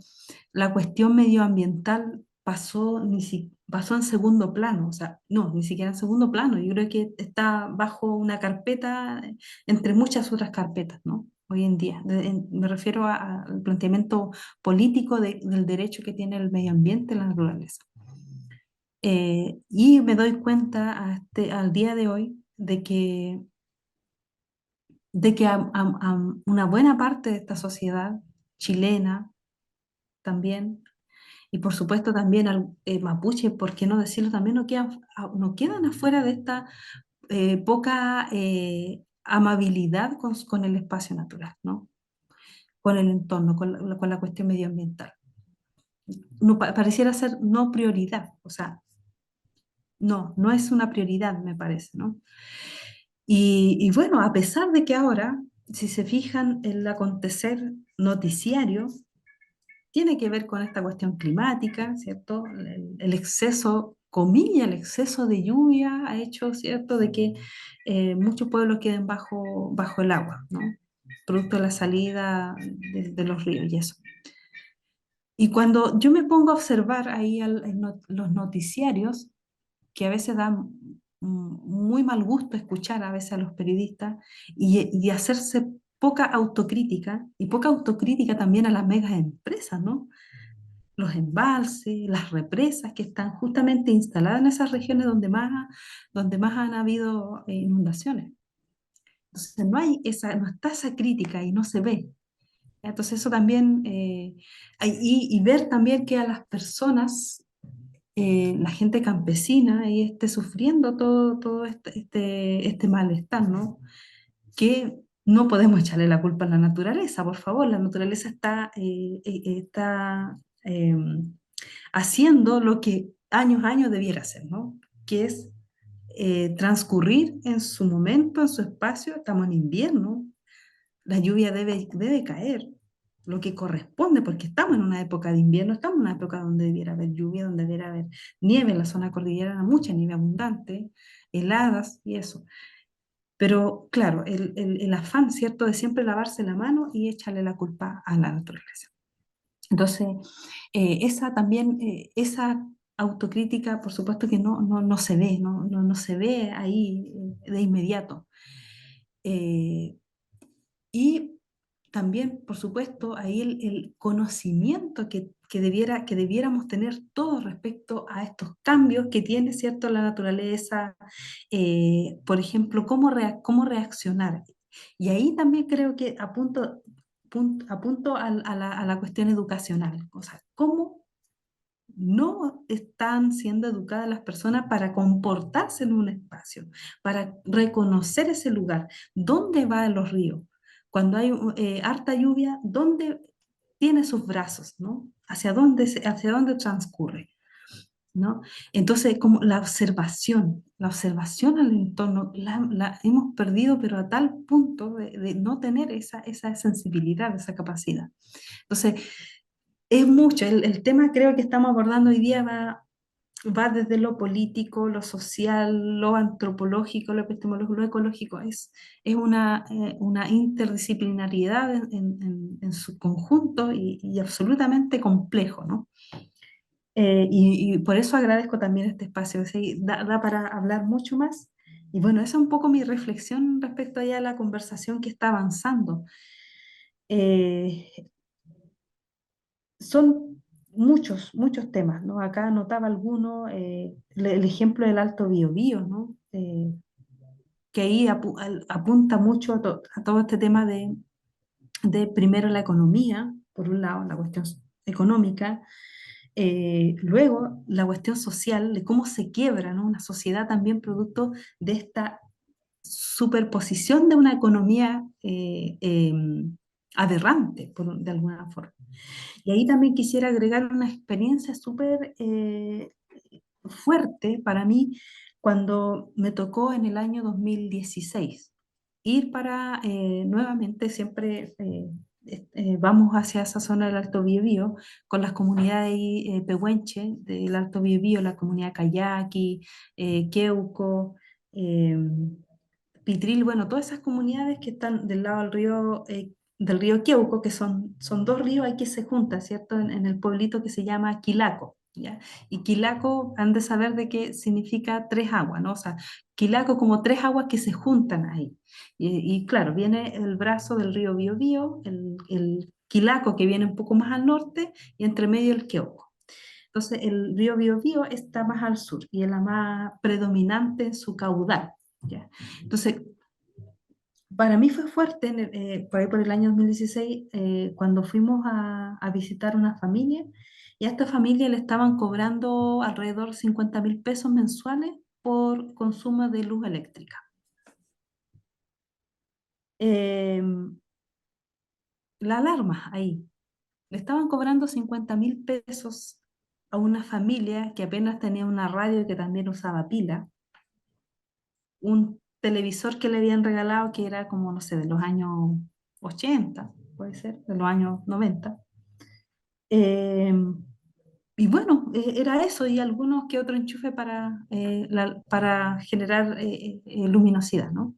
la cuestión medioambiental pasó en segundo plano, o sea, no, ni siquiera en segundo plano, yo creo que está bajo una carpeta entre muchas otras carpetas, ¿no? Hoy en día. Me refiero al planteamiento político del derecho que tiene el medio ambiente, la naturaleza. Y me doy cuenta al día de hoy de que a una buena parte de esta sociedad chilena también, y por supuesto también al mapuche, ¿por qué no decirlo? También no quedan afuera de esta poca amabilidad con el espacio natural, ¿no? Con el entorno, con la cuestión medioambiental. No, pareciera ser no prioridad, o sea, no es una prioridad, me parece, ¿no? Y bueno, a pesar de que ahora, si se fijan, el acontecer noticiario tiene que ver con esta cuestión climática, ¿cierto? El exceso, comilla, el exceso de lluvia ha hecho, ¿cierto?, de que muchos pueblos queden bajo el agua, ¿no? Producto de la salida de los ríos y eso. Y cuando yo me pongo a observar ahí los noticiarios, que a veces dan muy mal gusto escuchar a veces a los periodistas y hacerse poca autocrítica, y poca autocrítica también a las megas empresas, ¿no? Los embalses, las represas que están justamente instaladas en esas regiones donde más han habido inundaciones. Entonces no está esa crítica y no se ve. Entonces eso también, y ver también que a las personas, la gente campesina, ahí esté sufriendo todo este malestar, ¿no? Que no podemos echarle la culpa a la naturaleza, por favor, la naturaleza está haciendo lo que años a años debiera hacer, ¿no? Que es transcurrir en su momento, en su espacio. Estamos en invierno, la lluvia debe caer, lo que corresponde, porque estamos en una época de invierno, estamos en una época donde debiera haber lluvia, donde debiera haber nieve en la zona cordillerana, mucha nieve abundante, heladas y eso. Pero claro, el afán, ¿cierto?, de siempre lavarse la mano y echarle la culpa a la naturaleza. Entonces, esa autocrítica, por supuesto que no se ve, no se ve ahí de inmediato. Y también, por supuesto, ahí el conocimiento que debiéramos tener todos respecto a estos cambios que tiene, ¿cierto?, la naturaleza, por ejemplo, cómo reaccionar. Y ahí también creo que apunto a la cuestión educacional, o sea, cómo no están siendo educadas las personas para comportarse en un espacio, para reconocer ese lugar, dónde van los ríos. Cuando hay harta lluvia, ¿dónde tiene sus brazos, ¿no? ¿Hacia dónde transcurre? ¿No? Entonces, como la observación al entorno, la hemos perdido, pero a tal punto de no tener esa sensibilidad, esa capacidad. Entonces, es mucho. El tema creo que estamos abordando hoy día va desde lo político, lo social, lo antropológico, lo epistemológico, lo ecológico. Es una interdisciplinariedad en su conjunto y absolutamente complejo, ¿no? Y por eso agradezco también este espacio. ¿Sí? Da para hablar mucho más. Y bueno, esa es un poco mi reflexión respecto allá a la conversación que está avanzando. Son muchos temas, ¿no? Acá anotaba alguno, el ejemplo del Alto Biobío, ¿no? Que ahí apunta mucho a todo este tema de primero la economía, por un lado, la cuestión económica, Luego, la cuestión social, de cómo se quiebra, ¿no? Una sociedad también producto de esta superposición de una economía aberrante, de alguna forma. Y ahí también quisiera agregar una experiencia súper fuerte para mí cuando me tocó en el año 2016 ir para, nuevamente, siempre vamos hacia esa zona del Alto Biobío con las comunidades pehuenche del Alto Biobío, la comunidad Cayaqui, Queuco, eh, Pitril, bueno, todas esas comunidades que están del lado del río Queuco, que son dos ríos ahí que se juntan, ¿cierto? En el pueblito que se llama Quilaco, ¿ya? Y Quilaco, han de saber de qué significa tres aguas, ¿no? O sea, Quilaco como tres aguas que se juntan ahí. Y claro, viene el brazo del río Biobío, el Quilaco que viene un poco más al norte y entre medio el Queuco. Entonces, el río Biobío está más al sur y es la más predominante en su caudal, ¿ya? Entonces, para mí fue fuerte por ahí por el año 2016 cuando fuimos a visitar una familia y a esta familia le estaban cobrando alrededor de 50.000 pesos mensuales por consumo de luz eléctrica. La alarma ahí, le estaban cobrando 50.000 pesos a una familia que apenas tenía una radio y que también usaba pila, un televisor que le habían regalado que era como, no sé, de los años 80, puede ser, de los años 90. Eh, y bueno, era eso y algunos que otro enchufe para generar luminosidad, ¿no?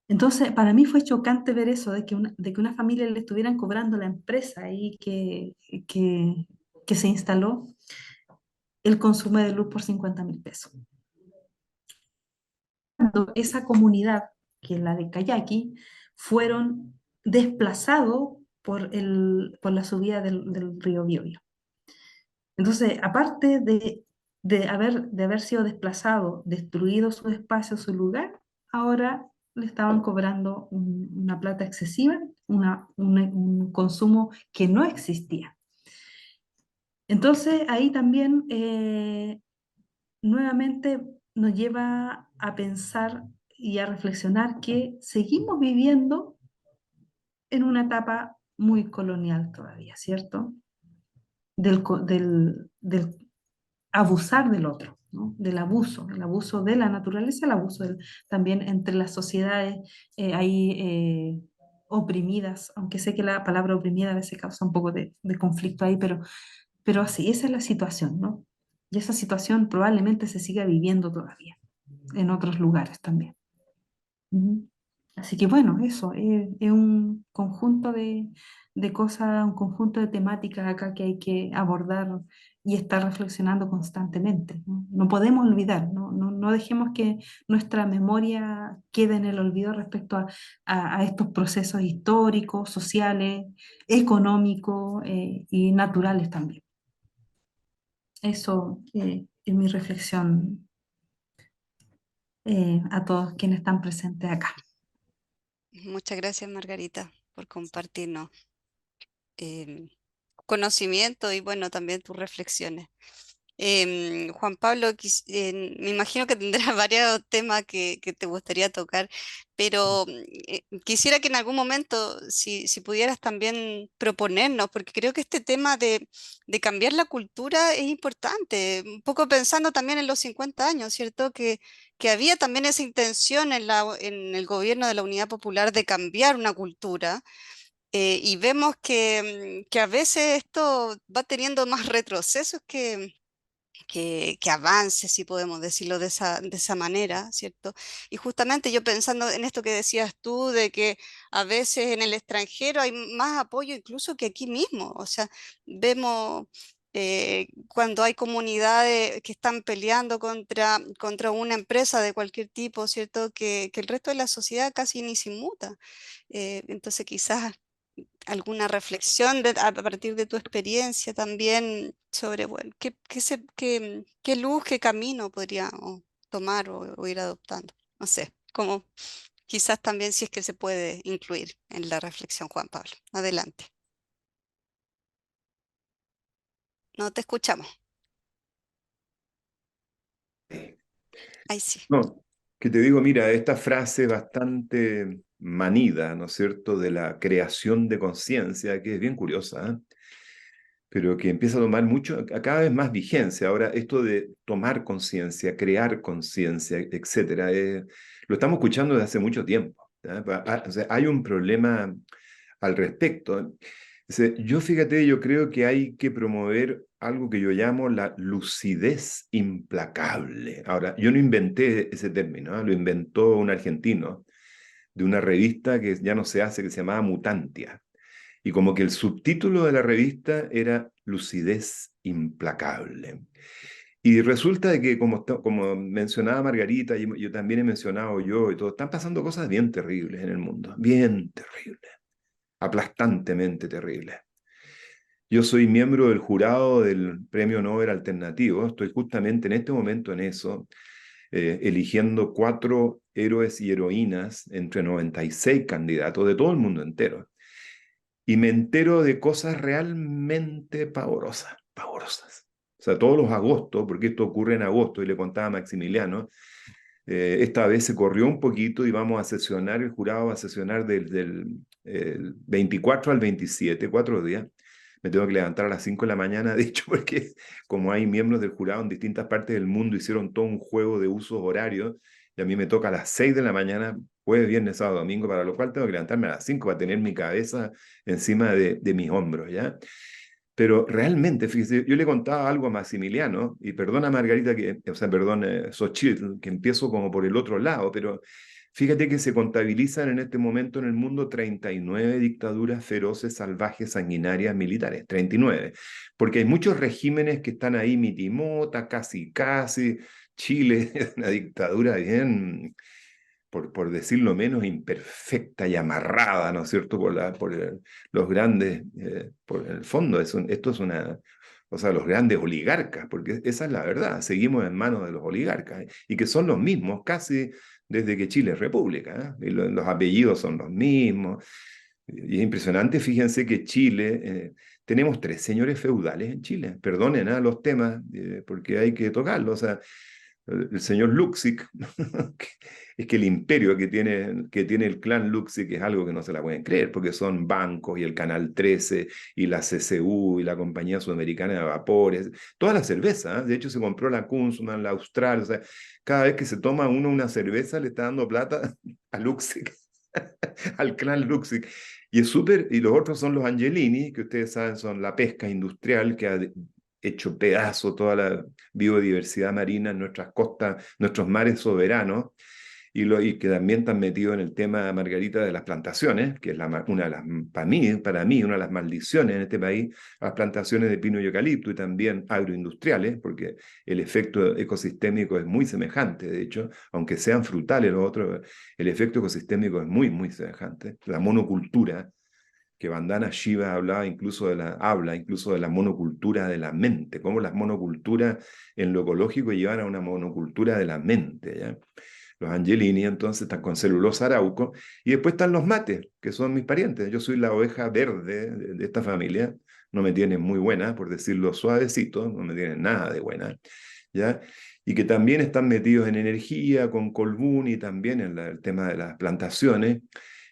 Entonces, para mí fue chocante ver eso, de que una familia le estuvieran cobrando la empresa ahí que se instaló el consumo de luz por 50.000 pesos. Esa comunidad, que es la de Kayaki, fueron desplazados por la subida del río Biobío. Entonces, aparte de haber sido desplazado, destruido su espacio, su lugar, ahora le estaban cobrando una plata excesiva, un consumo que no existía. Entonces, ahí también nuevamente nos lleva a pensar y a reflexionar que seguimos viviendo en una etapa muy colonial todavía, ¿cierto? Del abusar del otro, ¿no? Del abuso, el abuso de la naturaleza, el abuso también entre las sociedades ahí oprimidas, aunque sé que la palabra oprimida a veces causa un poco de conflicto ahí, pero así, esa es la situación, ¿no? Y esa situación probablemente se siga viviendo todavía en otros lugares también. Ujú. Así que bueno, eso es un conjunto de cosas, un conjunto de temáticas acá que hay que abordar y estar reflexionando constantemente, ¿no? No podemos olvidar, no dejemos que nuestra memoria quede en el olvido respecto a estos procesos históricos, sociales, económicos y naturales también. Eso es mi reflexión a todos quienes están presentes acá. Muchas gracias, Margarita, por compartirnos conocimiento y bueno, también tus reflexiones. Juan Pablo, me imagino que tendrás varios temas que te gustaría tocar, pero quisiera que en algún momento, si pudieras también proponernos, porque creo que este tema de cambiar la cultura es importante, un poco pensando también en los 50 años, ¿cierto? Que había también esa intención en el gobierno de la Unidad Popular de cambiar una cultura. Y vemos que a veces esto va teniendo más retrocesos que avance, si podemos decirlo de esa manera, ¿cierto? Y justamente yo pensando en esto que decías tú, de que a veces en el extranjero hay más apoyo incluso que aquí mismo, o sea, vemos cuando hay comunidades que están peleando contra una empresa de cualquier tipo, ¿cierto? Que el resto de la sociedad casi ni se inmuta. Entonces quizás alguna reflexión a partir de tu experiencia también sobre, bueno, qué luz, qué camino podríamos tomar o ir adoptando. No sé, como quizás también si es que se puede incluir en la reflexión, Juan Pablo. Adelante. No te escuchamos. Ahí sí. No, que te digo, mira, esta frase bastante manida, ¿no es cierto?, de la creación de conciencia, que es bien curiosa, ¿eh? Pero que empieza a tomar cada vez más vigencia. Ahora, esto de tomar conciencia, crear conciencia, etcétera, lo estamos escuchando desde hace mucho tiempo, ¿ya? O sea, hay un problema al respecto. Yo fíjate, yo creo que hay que promover algo que yo llamo la lucidez implacable. Ahora, yo no inventé ese término, ¿eh? Lo inventó un argentino de una revista que ya no se hace, que se llamaba Mutantia. Y como que el subtítulo de la revista era Lucidez implacable. Y resulta de que, como mencionaba Margarita, y yo también he mencionado yo y todo, están pasando cosas bien terribles en el mundo, bien terribles, aplastantemente terribles. Yo soy miembro del jurado del Premio Nobel Alternativo, estoy justamente en este momento en eso, eligiendo 4 héroes y heroínas entre 96 candidatos de todo el mundo entero. Y me entero de cosas realmente pavorosas, pavorosas. O sea, todos los agostos, porque esto ocurre en agosto, y le contaba a Maximiliano, esta vez se corrió un poquito y vamos a sesionar, el jurado va a sesionar del 24 al 27, 4 días. Me tengo que levantar a las 5 de la mañana, de hecho, porque como hay miembros del jurado en distintas partes del mundo, hicieron todo un juego de usos horarios, y a mí me toca a las 6 de la mañana, jueves, viernes, sábado, domingo, para lo cual tengo que levantarme a las 5 para tener mi cabeza encima de mis hombros, ¿ya? Pero realmente, fíjese, yo le contaba algo a Maximiliano, y perdona Margarita, perdón, Xochitl, que empiezo como por el otro lado, pero fíjate que se contabilizan en este momento en el mundo 39 dictaduras feroces, salvajes, sanguinarias, militares, 39, porque hay muchos regímenes que están ahí, mitimota, casi, Chile es una dictadura bien, por decirlo menos, imperfecta y amarrada, ¿no es cierto?, los grandes, por el fondo, esto es una, o sea, los grandes oligarcas, porque esa es la verdad, seguimos en manos de los oligarcas, y que son los mismos casi desde que Chile es república, ¿eh? Y los apellidos son los mismos, y es impresionante, fíjense que Chile, tenemos 3 señores feudales en Chile, perdonen los temas, porque hay que tocarlos, o sea, el señor Luxic, es que el imperio que tiene el clan Luxic es algo que no se la pueden creer, porque son bancos y el Canal 13 y la CCU y la Compañía Sudamericana de Vapores, toda la cerveza, ¿eh? De hecho se compró la Kunzman, la Austral, o sea, cada vez que se toma uno una cerveza le está dando plata a Luxic, al clan Luxic. Y es súper, y los otros son los Angelini, que ustedes saben son la pesca industrial que ha hecho pedazo toda la biodiversidad marina en nuestras costas, nuestros mares soberanos, y que también están metidos en el tema, Margarita, de las plantaciones, que es una de las, para mí, una de las maldiciones en este país, las plantaciones de pino y eucalipto, y también agroindustriales, porque el efecto ecosistémico es muy semejante, de hecho, aunque sean frutales los otros, el efecto ecosistémico es muy, muy semejante. La monocultura, que Vandana Shiva habla incluso de la monocultura de la mente, cómo las monoculturas en lo ecológico llevan a una monocultura de la mente, ¿ya? Los Angelini entonces están con celulosa arauco, y después están los mates, que son mis parientes. Yo soy la oveja verde de esta familia, no me tienen muy buena, por decirlo suavecito, no me tienen nada de buena, ¿ya? Y que también están metidos en energía, con Colbún, y también en el tema de las plantaciones,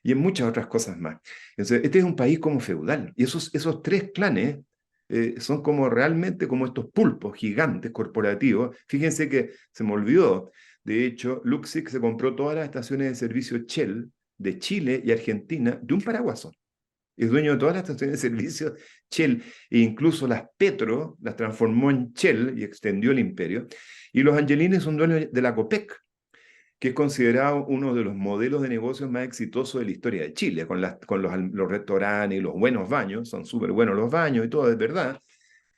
y en muchas otras cosas más. Entonces, este es un país como feudal, y esos 3 clanes son como realmente como estos pulpos gigantes corporativos. Fíjense que se me olvidó, de hecho, Luxic se compró todas las estaciones de servicio Shell de Chile y Argentina de un paraguaso. Es dueño de todas las estaciones de servicio Shell, e incluso las Petro las transformó en Shell y extendió el imperio. Y los Angelini son dueños de la Copec, que es considerado uno de los modelos de negocios más exitosos de la historia de Chile, con los restaurantes y los buenos baños, son súper buenos los baños y todo, es verdad,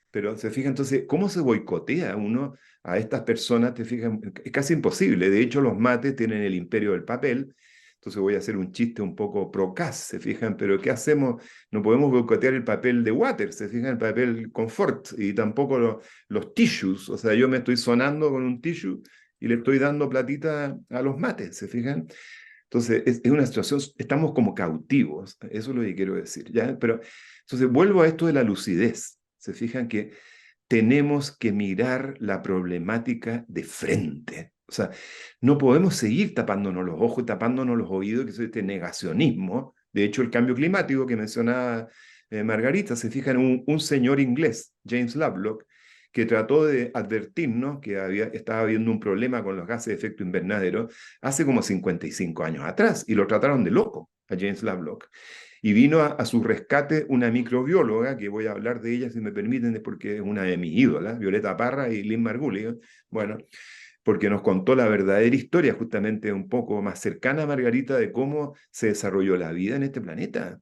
pero se fija entonces, ¿cómo se boicotea uno a estas personas? Te fijas, es casi imposible, de hecho los mates tienen el imperio del papel, entonces voy a hacer un chiste un poco procas, se fijan, pero ¿qué hacemos? No podemos boicotear el papel de water, se fijan, el papel confort, y tampoco los tissues, o sea, yo me estoy sonando con un tissue y le estoy dando platita a los mates, ¿se fijan? Entonces, es una situación, estamos como cautivos, eso es lo que quiero decir, ¿ya? Pero, entonces, vuelvo a esto de la lucidez. Se fijan que tenemos que mirar la problemática de frente. O sea, no podemos seguir tapándonos los ojos, tapándonos los oídos, que es este negacionismo. De hecho, el cambio climático que mencionaba Margarita, se fija en un señor inglés, James Lovelock, que trató de advertirnos que estaba habiendo un problema con los gases de efecto invernadero hace como 55 años atrás, y lo trataron de loco a James Lovelock. Y vino a su rescate una microbióloga, que voy a hablar de ella si me permiten, porque es una de mis ídolas, Violeta Parra y Lynn Margulis. Bueno, porque nos contó la verdadera historia, justamente un poco más cercana a Margarita, de cómo se desarrolló la vida en este planeta.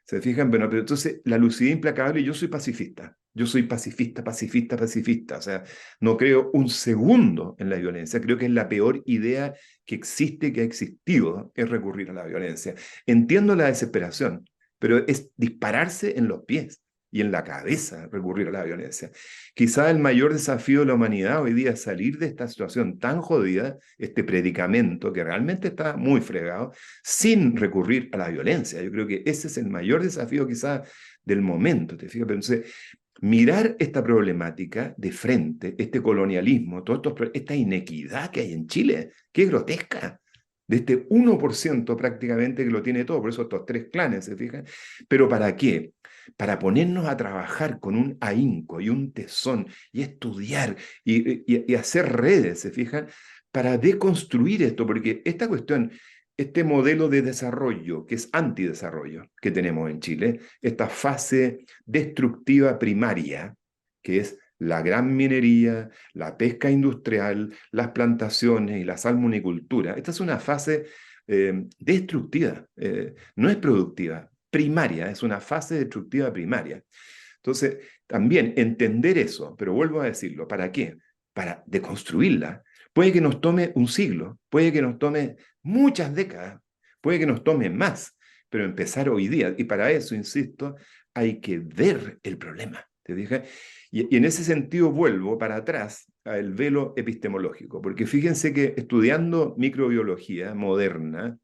¿Se fijan? Bueno, pero entonces la lucidez implacable, yo soy pacifista. Yo soy pacifista, pacifista, pacifista. O sea, no creo un segundo en la violencia. Creo que es la peor idea que existe, que ha existido, es recurrir a la violencia. Entiendo la desesperación, pero es dispararse en los pies y en la cabeza recurrir a la violencia. Quizá el mayor desafío de la humanidad hoy día es salir de esta situación tan jodida, este predicamento que realmente está muy fregado, sin recurrir a la violencia. Yo creo que ese es el mayor desafío quizá del momento, ¿te fijas? Pero entonces, mirar esta problemática de frente, este colonialismo, esta inequidad que hay en Chile, que es grotesca, de este 1% prácticamente que lo tiene todo, por eso estos 3 clanes, ¿se fijan? ¿Pero para qué? Para ponernos a trabajar con un ahínco y un tesón y estudiar y hacer redes, ¿se fijan? Para deconstruir esto, porque esta cuestión, este modelo de desarrollo, que es antidesarrollo que tenemos en Chile, esta fase destructiva primaria, que es la gran minería, la pesca industrial, las plantaciones y la salmonicultura. Esta es una fase destructiva, no es productiva, primaria, es una fase destructiva primaria. Entonces, también entender eso, pero vuelvo a decirlo, ¿para qué? Para deconstruirla. Puede que nos tome un siglo, puede que nos tome muchas décadas, puede que nos tome más, pero empezar hoy día, y para eso, insisto, hay que ver el problema, ¿te fijas? Y en ese sentido vuelvo para atrás al velo epistemológico, porque fíjense que estudiando microbiología moderna,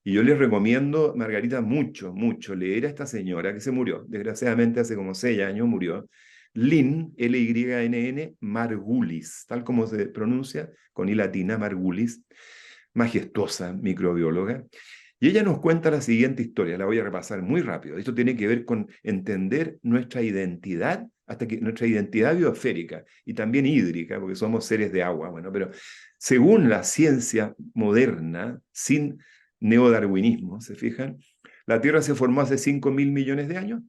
y yo les recomiendo, Margarita, mucho, mucho leer a esta señora que se murió, desgraciadamente hace como 6 años murió, Lynn, L-Y-N-N, Margulis, tal como se pronuncia, con I latina, Margulis, majestuosa microbióloga. Y ella nos cuenta la siguiente historia, la voy a repasar muy rápido. Esto tiene que ver con entender nuestra identidad, nuestra identidad biosférica y también hídrica, porque somos seres de agua. Bueno, pero según la ciencia moderna, sin neodarwinismo, ¿se fijan? La Tierra se formó hace 5.000 millones de años.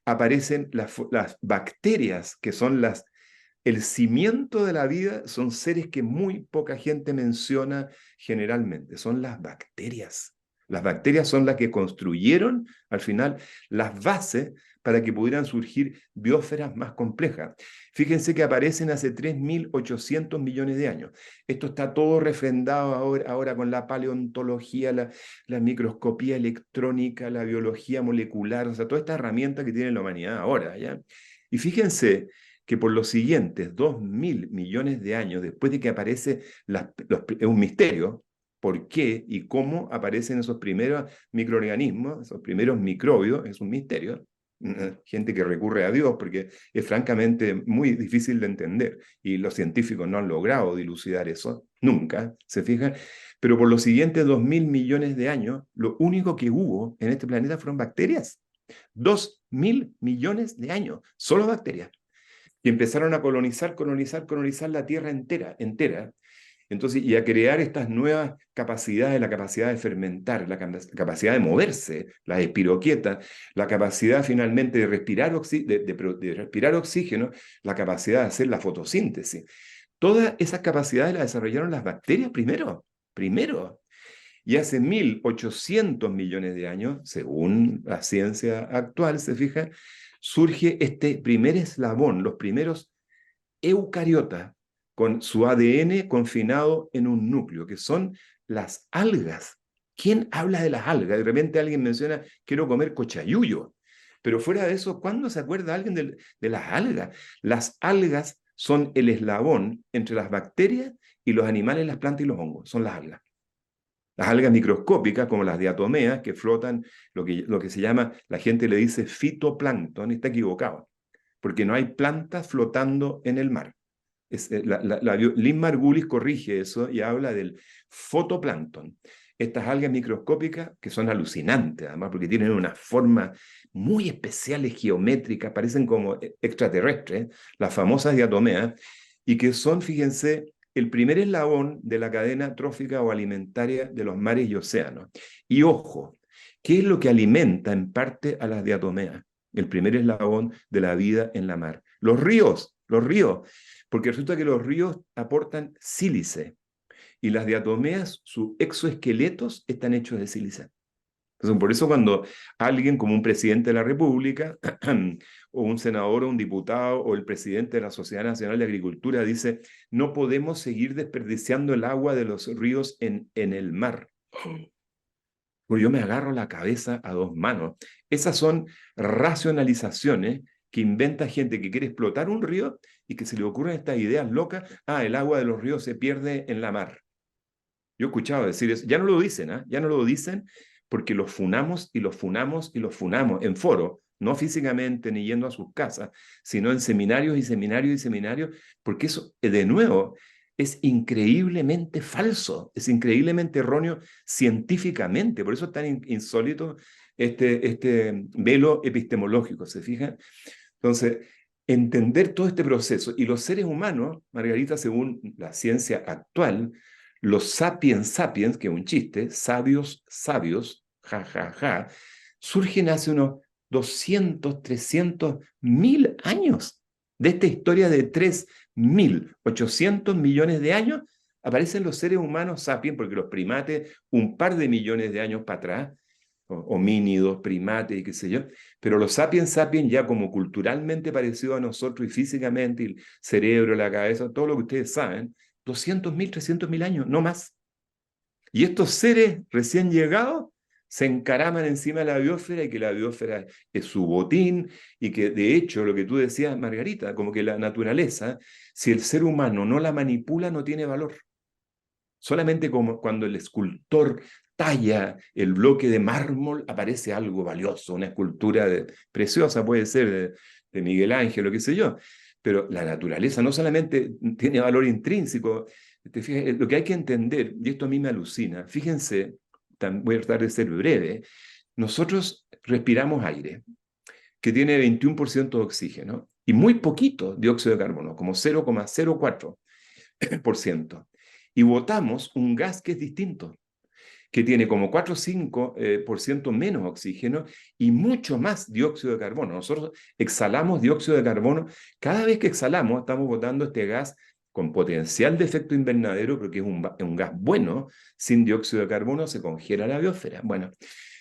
Aparecen las bacterias, que son el cimiento de la vida, son seres que muy poca gente menciona generalmente, son las bacterias. Las bacterias son las que construyeron, al final, las bases para que pudieran surgir biosferas más complejas. Fíjense que aparecen hace 3.800 millones de años. Esto está todo refrendado ahora con la paleontología, la microscopía electrónica, la biología molecular, o sea, toda esta herramienta que tiene la humanidad ahora, ¿ya? Y fíjense que por los siguientes 2.000 millones de años, después de que aparece, es un misterio, por qué y cómo aparecen esos primeros microorganismos, esos primeros microbios, es un misterio. Gente que recurre a Dios porque es francamente muy difícil de entender y los científicos no han logrado dilucidar eso, nunca, ¿se fijan? Pero por los siguientes 2.000 millones de años, lo único que hubo en este planeta fueron bacterias. 2.000 millones de años, solo bacterias. Y empezaron a colonizar la Tierra entera. Entonces, y a crear estas nuevas capacidades, la capacidad de fermentar, la capacidad de moverse, las espiroquietas, la capacidad finalmente de respirar, de respirar oxígeno, la capacidad de hacer la fotosíntesis. Todas esas capacidades las desarrollaron las bacterias primero. Y hace 1.800 millones de años, según la ciencia actual, se fija, surge este primer eslabón, los primeros eucariotas, con su ADN confinado en un núcleo, que son las algas. ¿Quién habla de las algas? De repente alguien menciona, quiero comer cochayuyo. Pero fuera de eso, ¿cuándo se acuerda alguien de las algas? Las algas son el eslabón entre las bacterias y los animales, las plantas y los hongos. Son las algas. Las algas microscópicas, como las diatomeas, que flotan, lo que se llama, la gente le dice fitoplancton, y está equivocado. porque no hay plantas flotando en el mar. Lynn Margulis corrige eso y habla del fotoplancton. Estas algas microscópicas que son alucinantes, además, porque tienen una forma muy especiales, geométricas, parecen como extraterrestres, las famosas diatomeas, y que son, fíjense, el primer eslabón de la cadena trófica o alimentaria de los mares y océanos. Y ojo, ¿qué es lo que alimenta en parte a las diatomeas? El primer eslabón de la vida en la mar. Los ríos, porque resulta que los ríos aportan sílice y las diatomeas, sus exoesqueletos están hechos de sílice. Entonces, por eso cuando alguien como un presidente de la República o un senador o un diputado o el presidente de la Sociedad Nacional de Agricultura dice no podemos seguir desperdiciando el agua de los ríos en el mar. Pues yo me agarro la cabeza a dos manos. Esas son racionalizaciones que inventa gente que quiere explotar un río y que se le ocurren estas ideas locas. El agua de los ríos se pierde en la mar. Yo he escuchado decir eso. Ya no lo dicen, ya no lo dicen porque los funamos y los funamos y los funamos en foro, no físicamente ni yendo a sus casas, sino en seminarios y seminarios y seminarios, porque eso, de nuevo, es increíblemente falso, es increíblemente erróneo científicamente, por eso es tan insólito este velo epistemológico, ¿se fijan? Entonces, entender todo este proceso, y los seres humanos, Margarita, según la ciencia actual, los sapiens sapiens, que es un chiste, sabios, ja, ja, ja, surgen hace unos 200, 300 mil años. De esta historia de 3.800 millones de años, aparecen los seres humanos sapiens, porque los primates, un par de millones de años para atrás, homínidos, primates y qué sé yo, pero los sapiens sapiens ya como culturalmente parecidos a nosotros y físicamente, el cerebro, la cabeza, todo lo que ustedes saben, 200.000, 300.000 años, no más. Y estos seres recién llegados se encaraman encima de la biosfera y que la biosfera es su botín y que de hecho lo que tú decías, Margarita, como que la naturaleza, si el ser humano no la manipula, no tiene valor. Solamente como cuando el escultor talla el bloque de mármol aparece algo valioso, una escultura preciosa puede ser de Miguel Ángel o qué sé yo, pero la naturaleza no solamente tiene valor intrínseco, lo que hay que entender, y esto a mí me alucina, fíjense, voy a tratar de ser breve, nosotros respiramos aire, que tiene 21% de oxígeno, y muy poquito dióxido de carbono, como 0,04%, y botamos un gas que es distinto, que tiene como 4 o 5% menos oxígeno y mucho más dióxido de carbono. Nosotros exhalamos dióxido de carbono. Cada vez que exhalamos estamos botando este gas con potencial de efecto invernadero, porque es un gas bueno. Sin dióxido de carbono se congela la biosfera. Bueno,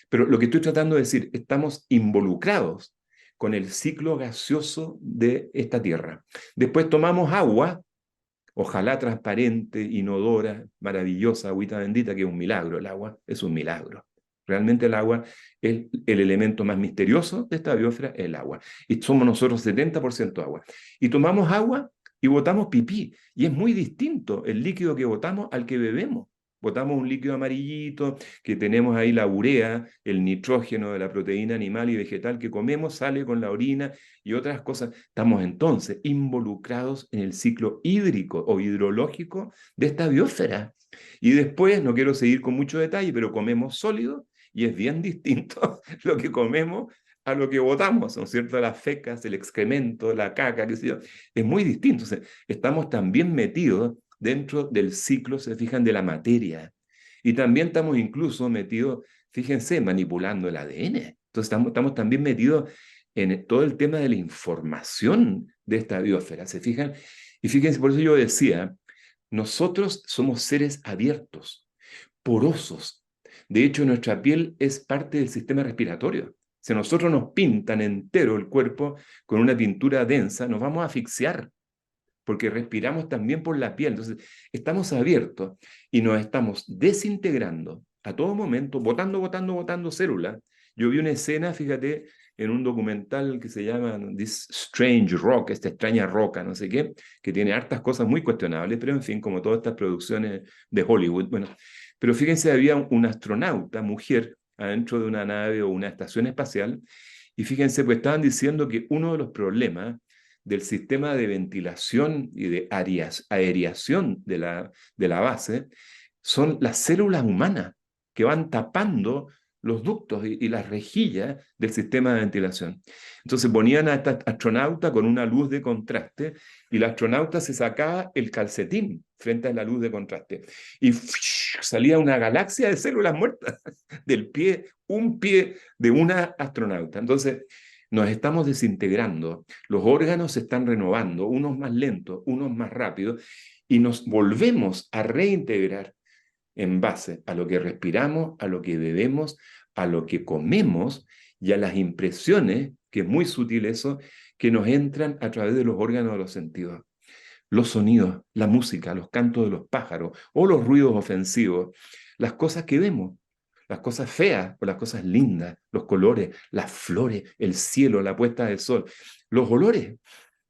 pero lo que estoy tratando de decir, estamos involucrados con el ciclo gaseoso de esta Tierra. Después tomamos agua, ojalá transparente, inodora, maravillosa, agüita bendita, que es un milagro. El agua es un milagro. Realmente el agua es el elemento más misterioso de esta biosfera, el agua. Y somos nosotros 70% agua. Y tomamos agua y botamos pipí. Y es muy distinto el líquido que botamos al que bebemos. Botamos un líquido amarillito, que tenemos ahí la urea, el nitrógeno de la proteína animal y vegetal que comemos, sale con la orina y otras cosas. Estamos entonces involucrados en el ciclo hídrico o hidrológico de esta biosfera. Y después, no quiero seguir con mucho detalle, pero comemos sólido y es bien distinto lo que comemos a lo que botamos, ¿no es cierto? Las fecas, el excremento, la caca, qué sé yo, es muy distinto. O sea, estamos también metidos dentro del ciclo, se fijan, de la materia. Y también estamos incluso metidos, fíjense, manipulando el ADN. Entonces estamos también metidos en todo el tema de la información de esta biosfera, ¿se fijan? Y fíjense, por eso yo decía, nosotros somos seres abiertos, porosos. De hecho, nuestra piel es parte del sistema respiratorio. Si a nosotros nos pintan entero el cuerpo con una pintura densa, nos vamos a asfixiar, porque respiramos también por la piel. Entonces, estamos abiertos y nos estamos desintegrando a todo momento, botando células. Yo vi una escena, fíjate, en un documental que se llama This Strange Rock, esta extraña roca, no sé qué, que tiene hartas cosas muy cuestionables, pero en fin, como todas estas producciones de Hollywood. Bueno, pero fíjense, había un astronauta, mujer, adentro de una nave o una estación espacial, y fíjense, pues estaban diciendo que uno de los problemas del sistema de ventilación y de aereación de la base son las células humanas que van tapando los ductos y las rejillas del sistema de ventilación. Entonces ponían a esta astronauta con una luz de contraste y la astronauta se sacaba el calcetín frente a la luz de contraste y salía una galaxia de células muertas del pie, un pie de una astronauta. Entonces nos estamos desintegrando, los órganos se están renovando, unos más lentos, unos más rápidos, y nos volvemos a reintegrar en base a lo que respiramos, a lo que bebemos, a lo que comemos y a las impresiones, que es muy sutil eso, que nos entran a través de los órganos de los sentidos. Los sonidos, la música, los cantos de los pájaros o los ruidos ofensivos, las cosas que vemos, las cosas feas o las cosas lindas, los colores, las flores, el cielo, la puesta de sol, los olores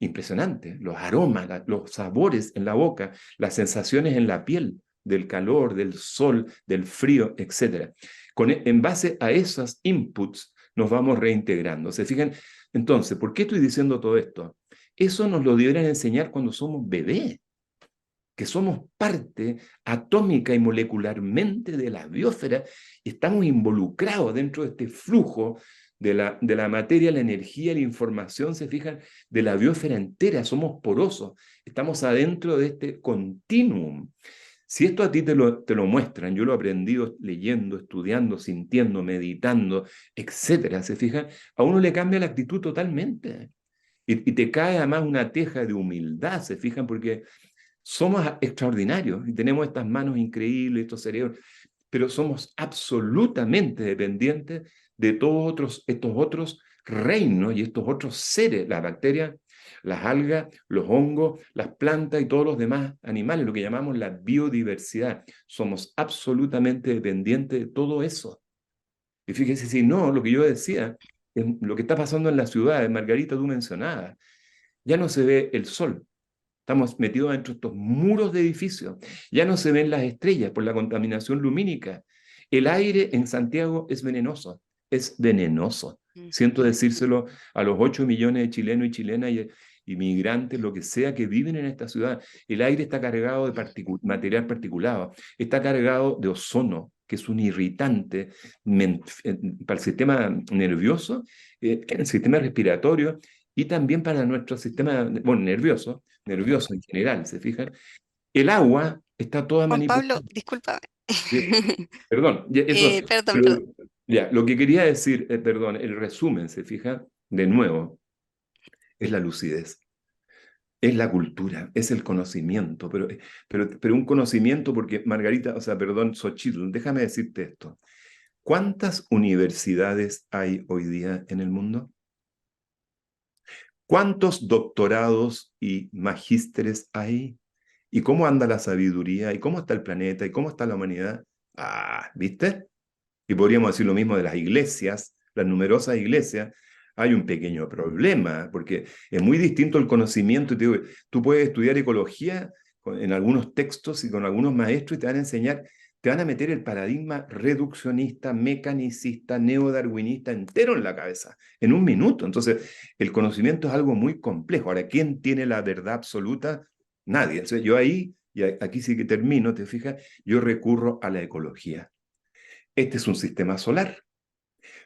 impresionantes, los aromas, los sabores en la boca, las sensaciones en la piel, del calor, del sol, del frío, etc. En base a esos inputs nos vamos reintegrando. ¿Se fijan? Entonces, ¿por qué estoy diciendo todo esto? Eso nos lo deberían enseñar cuando somos bebés, que somos parte atómica y molecularmente de la biosfera, y estamos involucrados dentro de este flujo de la materia, la energía, la información, se fijan, de la biosfera entera, somos porosos, estamos adentro de este continuum. Si esto a ti te lo muestran, yo lo he aprendido leyendo, estudiando, sintiendo, meditando, etcétera, se fijan, a uno le cambia la actitud totalmente. Y te cae además una teja de humildad, se fijan, porque somos extraordinarios y tenemos estas manos increíbles, estos cerebros, pero somos absolutamente dependientes de todos estos otros reinos y estos otros seres, las bacterias, las algas, los hongos, las plantas y todos los demás animales, lo que llamamos la biodiversidad. Somos absolutamente dependientes de todo eso. Y fíjese, si no, lo que yo decía, lo que está pasando en la ciudad, Margarita, tú mencionabas, ya no se ve el sol. Estamos metidos dentro de estos muros de edificios. Ya no se ven las estrellas por la contaminación lumínica. El aire en Santiago es venenoso. Es venenoso. Siento decírselo a los 8 millones de chilenos y chilenas y migrantes, lo que sea, que viven en esta ciudad. El aire está cargado de material particulado. Está cargado de ozono, que es un irritante para el sistema nervioso, el sistema respiratorio y también para nuestro sistema, bueno, nervioso en general, ¿se fijan? El agua está toda Juan manipulada. Pablo, discúlpame. Perdón, eso, Perdón, pero, perdón. ya, lo que quería decir, perdón, el resumen, ¿se fija? De nuevo, es la lucidez, es la cultura, es el conocimiento, pero un conocimiento porque, Margarita, o sea, perdón, Xochitl, déjame decirte esto. ¿Cuántas universidades hay hoy día en el mundo? ¿Cuántos doctorados y magísteres hay? ¿Y cómo anda la sabiduría? ¿Y cómo está el planeta? ¿Y cómo está la humanidad? Ah, ¿viste? Y podríamos decir lo mismo de las iglesias, las numerosas iglesias. Hay un pequeño problema, porque es muy distinto el conocimiento. Te digo, tú puedes estudiar ecología en algunos textos y con algunos maestros y te van a enseñar, te van a meter el paradigma reduccionista, mecanicista, neodarwinista entero en la cabeza, en un minuto. Entonces, el conocimiento es algo muy complejo. Ahora, ¿quién tiene la verdad absoluta? Nadie. Entonces, yo ahí, y aquí sí que termino, te fijas, yo recurro a la ecología. Este es un sistema solar.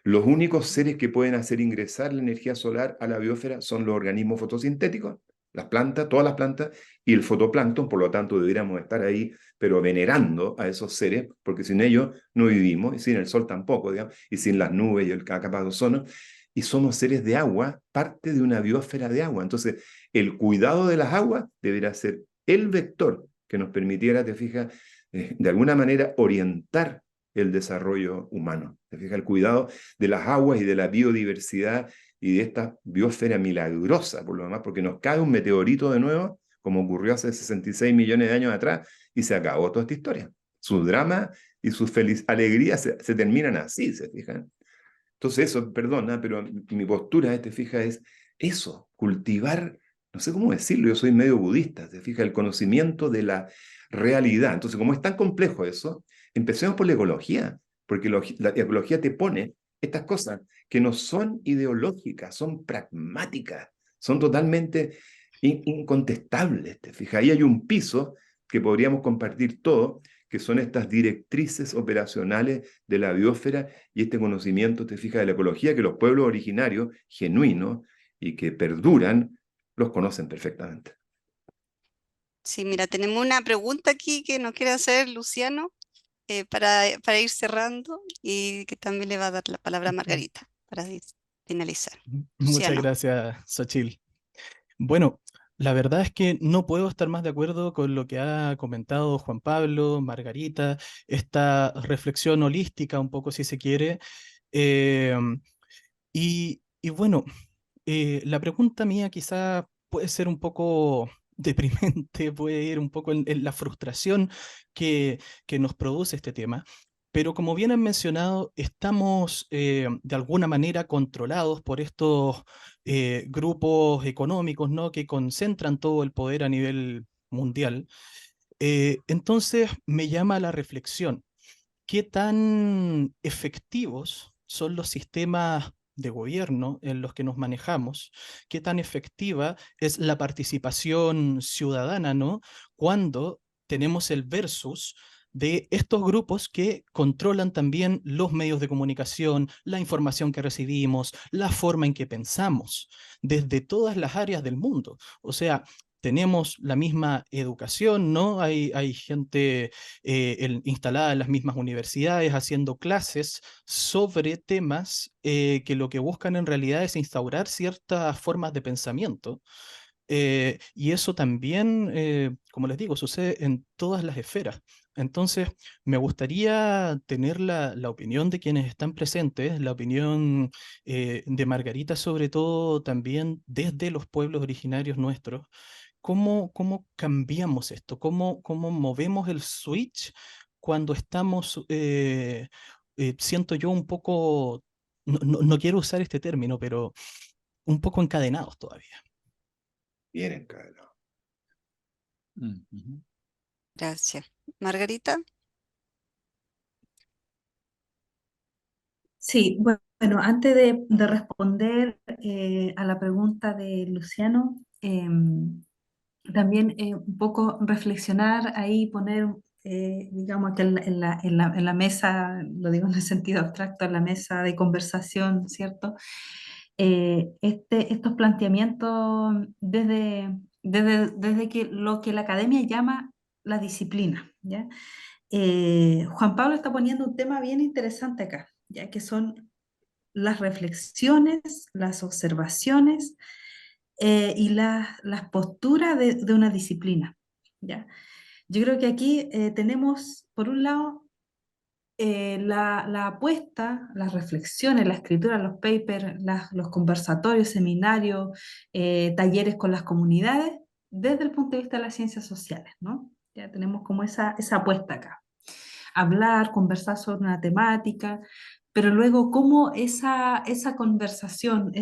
Los únicos seres que pueden hacer ingresar la energía solar a la biosfera son los organismos fotosintéticos, las plantas, todas las plantas, y el fotoplancton. Por lo tanto, deberíamos estar ahí, pero venerando a esos seres, porque sin ellos no vivimos, y sin el sol tampoco, digamos, y sin las nubes y la capa de ozono, y somos seres de agua, parte de una biosfera de agua. Entonces, el cuidado de las aguas debería ser el vector que nos permitiera, te fijas, de alguna manera orientar el desarrollo humano. ¿Te fijas? El cuidado de las aguas y de la biodiversidad y de esta biosfera milagrosa, por lo demás, porque nos cae un meteorito de nuevo, como ocurrió hace 66 millones de años atrás, y se acabó toda esta historia. Su drama y su alegría se terminan así, ¿se fijan? Entonces eso, perdona, pero mi postura, te fijas, es eso, cultivar, no sé cómo decirlo, yo soy medio budista, te fijas, el conocimiento de la realidad. Entonces, como es tan complejo eso, empecemos por la ecología, porque la ecología te pone estas cosas que no son ideológicas, son pragmáticas. son totalmente incontestables, ¿te fijas? Ahí hay un piso que podríamos compartir todos, que son estas directrices operacionales de la biosfera y este conocimiento, te fijas, de la ecología que los pueblos originarios, genuinos y que perduran, los conocen perfectamente. Sí, mira, tenemos una pregunta aquí que nos quiere hacer Luciano para ir cerrando y que también le va a dar la palabra a Margarita para finalizar. Muchas Luciano. gracias, Xochitl. Bueno, la verdad es que no puedo estar más de acuerdo con lo que ha comentado Juan Pablo, Margarita, esta reflexión holística, un poco si se quiere. Eh, y bueno, la pregunta mía quizá puede ser un poco deprimente, puede ir un poco en la frustración que nos produce este tema. Pero como bien han mencionado, estamos de alguna manera controlados por estos grupos económicos, ¿no? Que concentran todo el poder a nivel mundial. Entonces me llama a la reflexión, ¿qué tan efectivos son los sistemas de gobierno en los que nos manejamos? ¿Qué tan efectiva es la participación ciudadana, ¿no? Cuando tenemos el versus de estos grupos que controlan también los medios de comunicación, la información que recibimos, la forma en que pensamos, desde todas las áreas del mundo. O sea, tenemos la misma educación, ¿no? Hay gente instalada en las mismas universidades haciendo clases sobre temas que lo que buscan en realidad es instaurar ciertas formas de pensamiento. Y eso también, como les digo, sucede en todas las esferas. Entonces, me gustaría tener la opinión de quienes están presentes, la opinión de Margarita, sobre todo también desde los pueblos originarios nuestros. ¿Cómo cambiamos esto? ¿Cómo movemos el switch cuando estamos, siento yo, un poco, no quiero usar este término, pero un poco encadenados todavía? Bien encadenado. Gracias. Margarita. Sí, bueno, antes de responder a la pregunta de Luciano, también un poco reflexionar ahí, poner, digamos, que en la mesa, lo digo en el sentido abstracto, en la mesa de conversación, ¿cierto? Estos planteamientos desde que lo que la academia llama la disciplina, ¿ya? Juan Pablo está poniendo un tema bien interesante acá, ya que son las reflexiones, las observaciones y las posturas de una disciplina, ¿ya? Yo creo que aquí tenemos, por un lado, la apuesta, las reflexiones, la escritura, los papers, los conversatorios, seminarios, talleres con las comunidades, desde el punto de vista de las ciencias sociales, ¿no? Ya tenemos como esa apuesta acá. Hablar, conversar sobre una temática, pero luego cómo esa conversación,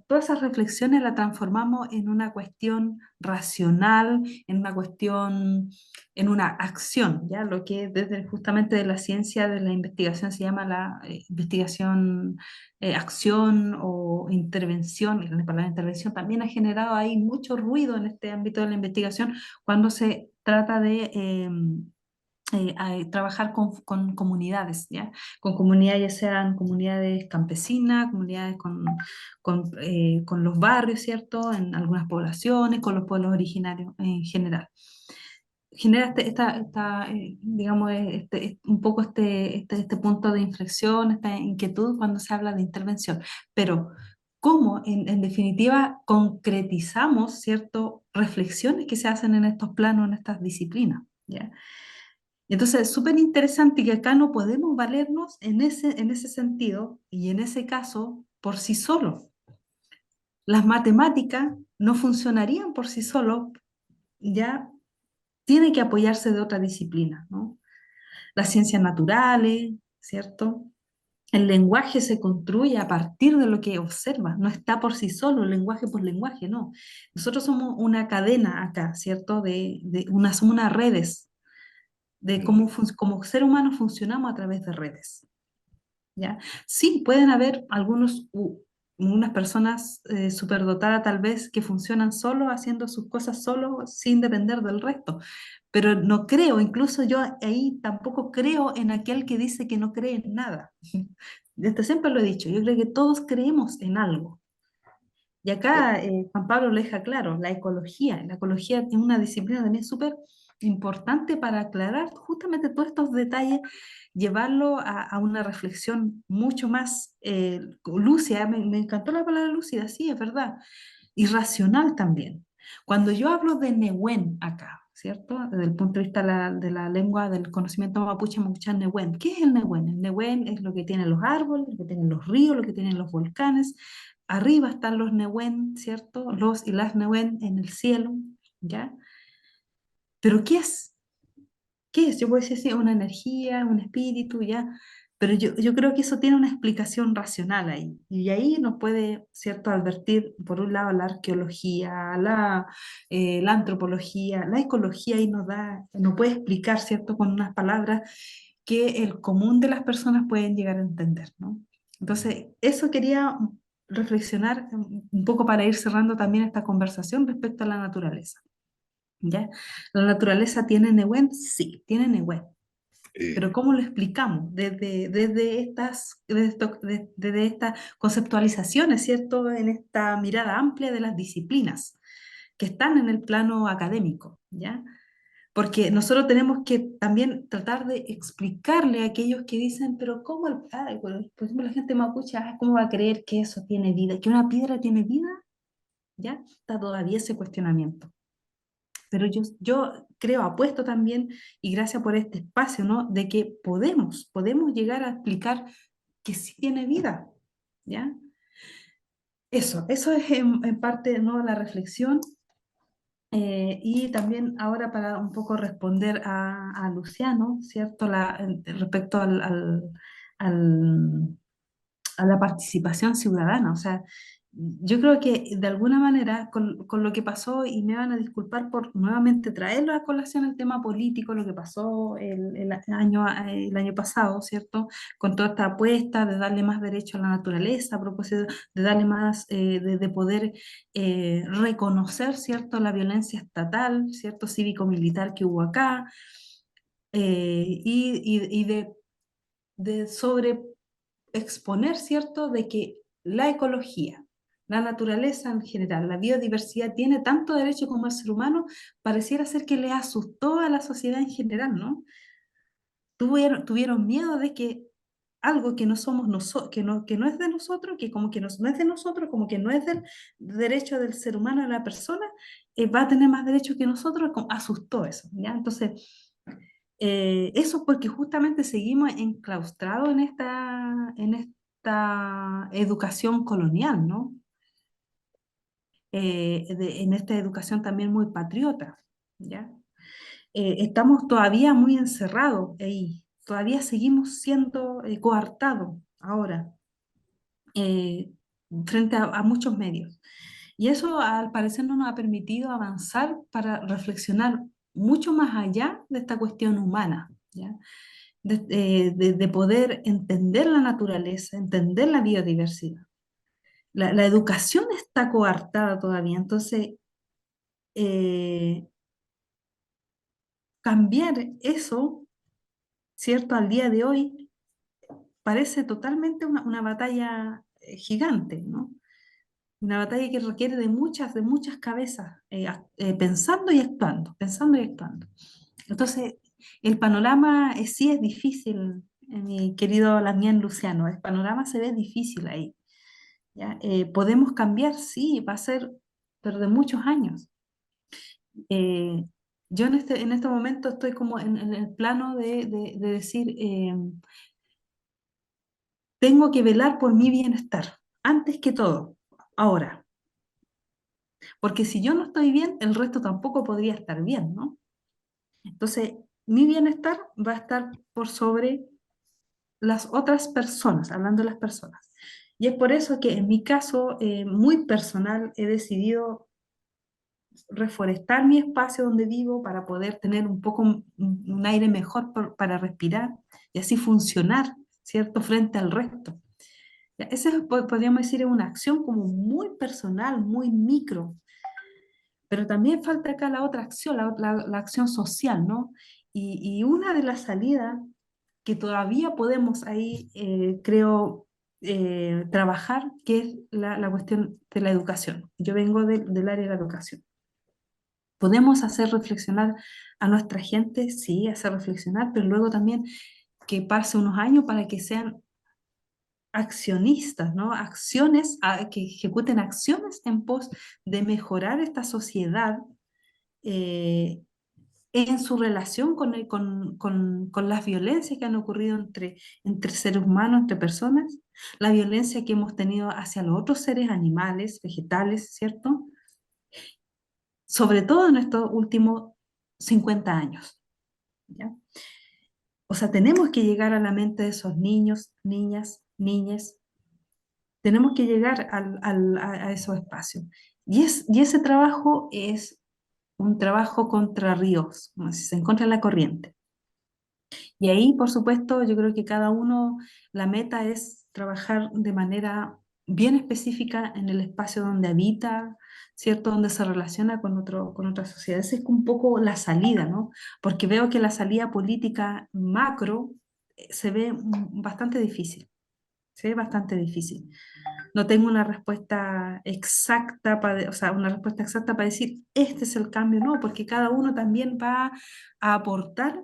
todas esas reflexiones la transformamos en una cuestión racional, en una cuestión, en una acción, ¿ya? Lo que desde justamente de la ciencia de la investigación se llama la investigación, acción o intervención, y la palabra intervención también ha generado ahí mucho ruido en este ámbito de la investigación cuando se trata de trabajar con comunidades, ¿ya? Con comunidades, ya sean comunidades campesinas, comunidades con los barrios, ¿cierto? En algunas poblaciones, con los pueblos originarios en general. Genera digamos, un poco este punto de inflexión, esta inquietud cuando se habla de intervención. Pero, ¿cómo en definitiva concretizamos, ¿cierto? Reflexiones que se hacen en estos planos, en estas disciplinas, ¿ya? Entonces, es súper interesante que acá no podemos valernos en ese sentido y en ese caso por sí solo. Las matemáticas no funcionarían por sí solo, ya tiene que apoyarse de otra disciplina, ¿no? Las ciencias naturales, ¿cierto? El lenguaje se construye a partir de lo que observa, no está por sí solo, lenguaje por lenguaje, no. Nosotros somos una cadena acá, ¿cierto? Somos unas redes de como ser humano funcionamos a través de redes, ¿ya? Sí, pueden haber algunos unas personas superdotadas tal vez que funcionan solo, haciendo sus cosas solo, sin depender del resto. Pero no creo, incluso yo ahí tampoco creo en aquel que dice que no cree en nada. Desde siempre lo he dicho, yo creo que todos creemos en algo. Y acá Juan Pablo lo deja claro, la ecología es una disciplina también súper importante para aclarar justamente todos estos detalles, llevarlo a una reflexión mucho más lúcida. Me encantó la palabra lúcida, sí, es verdad, y racional también. Cuando yo hablo de Nehuen acá, ¿cierto? Desde el punto de vista de la lengua del conocimiento mapuche, mapuchán Nehuen. ¿Qué es el Nehuen? El Nehuen es lo que tienen los árboles, lo que tienen los ríos, lo que tienen los volcanes. Arriba están los Nehuen, ¿cierto? Los y las Nehuen en el cielo, ¿ya? Pero ¿qué es? ¿Qué es? Yo puedo decir, sí, una energía, un espíritu, ¿ya? Pero yo creo que eso tiene una explicación racional ahí. Y ahí nos puede, ¿cierto?, advertir, por un lado, la arqueología, la antropología, la ecología, y nos puede explicar, ¿cierto?, con unas palabras que el común de las personas pueden llegar a entender, ¿no? Entonces, eso quería reflexionar un poco para ir cerrando también esta conversación respecto a la naturaleza, ¿ya? ¿La naturaleza tiene Nehuen? Sí, tiene Nehuen. Pero ¿cómo lo explicamos? Desde estas conceptualizaciones, ¿cierto? En esta mirada amplia de las disciplinas que están en el plano académico, ¿ya? Porque nosotros tenemos que también tratar de explicarle a aquellos que dicen, pero ¿cómo? Por ejemplo, la gente mapuche, ¿cómo va a creer que eso tiene vida? ¿Que una piedra tiene vida? ¿Ya? Está todavía ese cuestionamiento. Pero yo creo, apuesto también, y gracias por este espacio, ¿no?, de que podemos llegar a explicar que sí tiene vida, ¿ya? Eso es en parte, ¿no?, la reflexión. Y también ahora para un poco responder a Luciano, ¿cierto? Respecto al- a la participación ciudadana. O sea, yo creo que de alguna manera con lo que pasó, y me van a disculpar por nuevamente traerlo a colación el tema político, lo que pasó el año pasado, ¿cierto? Con toda esta apuesta de darle más derecho a la naturaleza, a propósito de darle más, de poder reconocer, ¿cierto?, la violencia estatal, ¿cierto?, cívico-militar que hubo acá, y de sobre exponer, ¿cierto?, de que la ecología, la naturaleza en general, la biodiversidad tiene tanto derecho como el ser humano, pareciera ser que le asustó a la sociedad en general, ¿no? Tuvieron miedo de que algo que no somos nosotros, que no es de nosotros, que como que no es de nosotros, como que no es del derecho del ser humano, de la persona, va a tener más derecho que nosotros, asustó eso, ¿ya? Entonces, eso porque justamente seguimos enclaustrados en esta educación colonial, ¿no? En esta educación también muy patriota, ¿ya? Estamos todavía muy encerrados ahí, todavía seguimos siendo coartados ahora eh, frente a muchos medios. Y eso al parecer no nos ha permitido avanzar para reflexionar mucho más allá de esta cuestión humana, ¿ya? De poder entender la naturaleza, entender la biodiversidad. La educación está coartada todavía, entonces eh, cambiar eso, ¿cierto? Al día de hoy parece totalmente una batalla gigante, ¿no? Una batalla que requiere de muchas cabezas, pensando y actuando, pensando y actuando. Entonces, el panorama sí es difícil, mi querido Lamien Luciano, el panorama se ve difícil ahí, ¿ya? ¿Podemos cambiar? Sí, va a ser, pero de muchos años. Eh, yo en este momento estoy como en el plano de decir, tengo que velar por mi bienestar, antes que todo, ahora. Porque si yo no estoy bien, el resto tampoco podría estar bien, ¿no? Entonces, mi bienestar va a estar por sobre las otras personas, hablando de las personas. Y es por eso que en mi caso muy personal he decidido reforestar mi espacio donde vivo para poder tener un poco un aire mejor para respirar y así funcionar, ¿cierto?, frente al resto. Ya, ese podríamos decir es una acción como muy personal, muy micro, pero también falta acá la otra acción, la acción social, ¿no? Y una de las salidas que todavía podemos ahí, creo, trabajar, que es la cuestión de la educación. Yo vengo del área de la educación. Podemos hacer reflexionar a nuestra gente, sí, hacer reflexionar, pero luego también que pase unos años para que sean accionistas, ¿no? Acciones, que ejecuten acciones en pos de mejorar esta sociedad, eh, en su relación con las violencias que han ocurrido entre seres humanos, entre personas, la violencia que hemos tenido hacia los otros seres animales, vegetales, ¿cierto? Sobre todo en estos últimos 50 años, ¿ya? O sea, tenemos que llegar a la mente de esos niños, niñas, niñas, tenemos que llegar a esos espacios. Y ese trabajo es un trabajo contra ríos, como si se encuentra en la corriente. Y ahí, por supuesto, yo creo que cada uno, la meta es trabajar de manera bien específica en el espacio donde habita, ¿cierto? Donde se relaciona con otras sociedades. Esa es un poco la salida, ¿no? Porque veo que la salida política macro se ve bastante difícil. Se ve bastante difícil. No tengo una respuesta exacta o sea, una respuesta exacta para decir este es el cambio, no, porque cada uno también va a aportar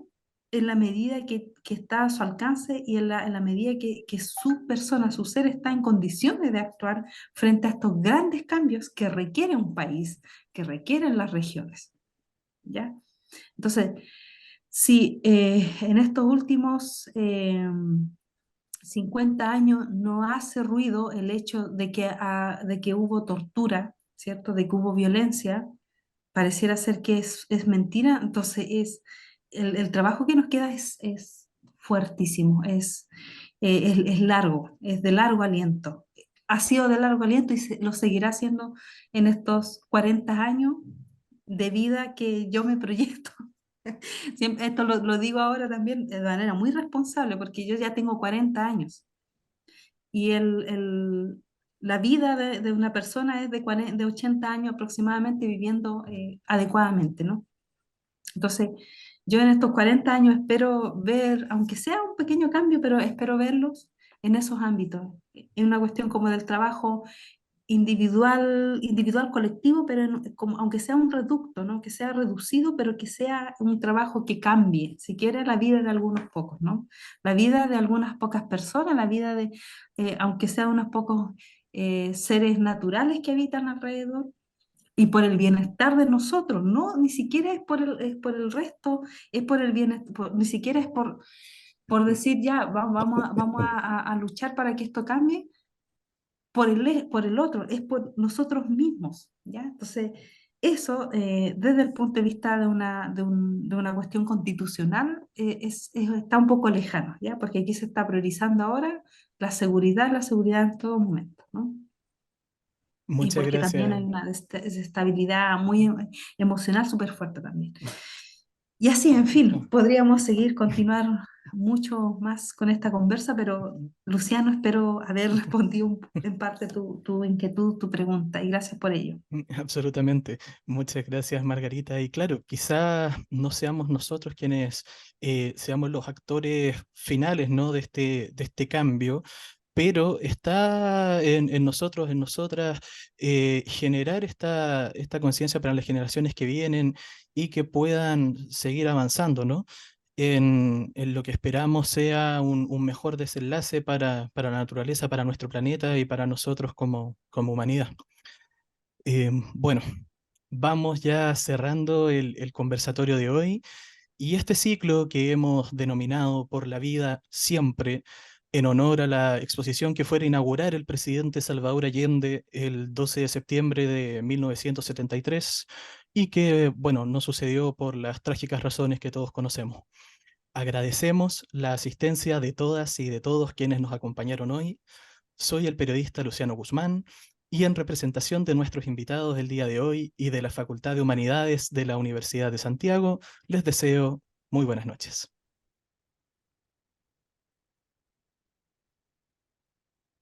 en la medida que está a su alcance y en la medida que su persona, su ser está en condiciones de actuar frente a estos grandes cambios que requiere un país, que requieren las regiones. ¿Ya? Entonces, si en estos últimos 50 años no hace ruido el hecho de que hubo tortura, ¿cierto? De que hubo violencia, pareciera ser que es mentira, entonces el trabajo que nos queda es fuertísimo, es largo, es de largo aliento. Ha sido de largo aliento y lo seguirá siendo en estos 40 años de vida que yo me proyecto. Esto lo digo ahora también de manera muy responsable porque yo ya tengo 40 años y la vida de una persona es de 80 años aproximadamente viviendo adecuadamente, ¿no? Entonces, yo en estos 40 años espero ver, aunque sea un pequeño cambio, pero espero verlos en esos ámbitos, en una cuestión como del trabajo individual colectivo, pero como, aunque sea un reducto, ¿no? Que sea reducido, pero que sea un trabajo que cambie, si quiere, la vida de algunos pocos, ¿no? La vida de algunas pocas personas, la vida de, aunque sea unos pocos seres naturales que habitan alrededor, y por el bienestar de nosotros, ¿no? Ni siquiera es por el resto, es por el bienestar, ni siquiera es por decir ya, vamos a luchar para que esto cambie, por el otro, es por nosotros mismos, ¿ya? Entonces, eso, desde el punto de vista de una cuestión constitucional, está un poco lejano, ¿ya? Porque aquí se está priorizando ahora la seguridad en todo momento, ¿no? Y Muchas porque también gracias. hay una desestabilidad muy emocional súper fuerte también. Y así, en fin, podríamos continuar mucho más con esta conversa, pero Luciano, espero haber respondido en parte tu inquietud, tu pregunta, y gracias por ello. Absolutamente. Muchas gracias, Margarita. Y claro, quizás no seamos nosotros quienes seamos los actores finales, ¿no? de este cambio, pero está en nosotros, en nosotras, generar esta conciencia para las generaciones que vienen y que puedan seguir avanzando, ¿no? En lo que esperamos sea un mejor desenlace para la naturaleza, para nuestro planeta y para nosotros como humanidad. Bueno, vamos ya cerrando el conversatorio de hoy y este ciclo que hemos denominado Por la Vida Siempre, en honor a la exposición que fuera a inaugurar el presidente Salvador Allende el 12 de septiembre de 1973 y que, bueno, no sucedió por las trágicas razones que todos conocemos. Agradecemos la asistencia de todas y de todos quienes nos acompañaron hoy. Soy el periodista Luciano Guzmán y en representación de nuestros invitados del día de hoy y de la Facultad de Humanidades de la Universidad de Santiago, les deseo muy buenas noches.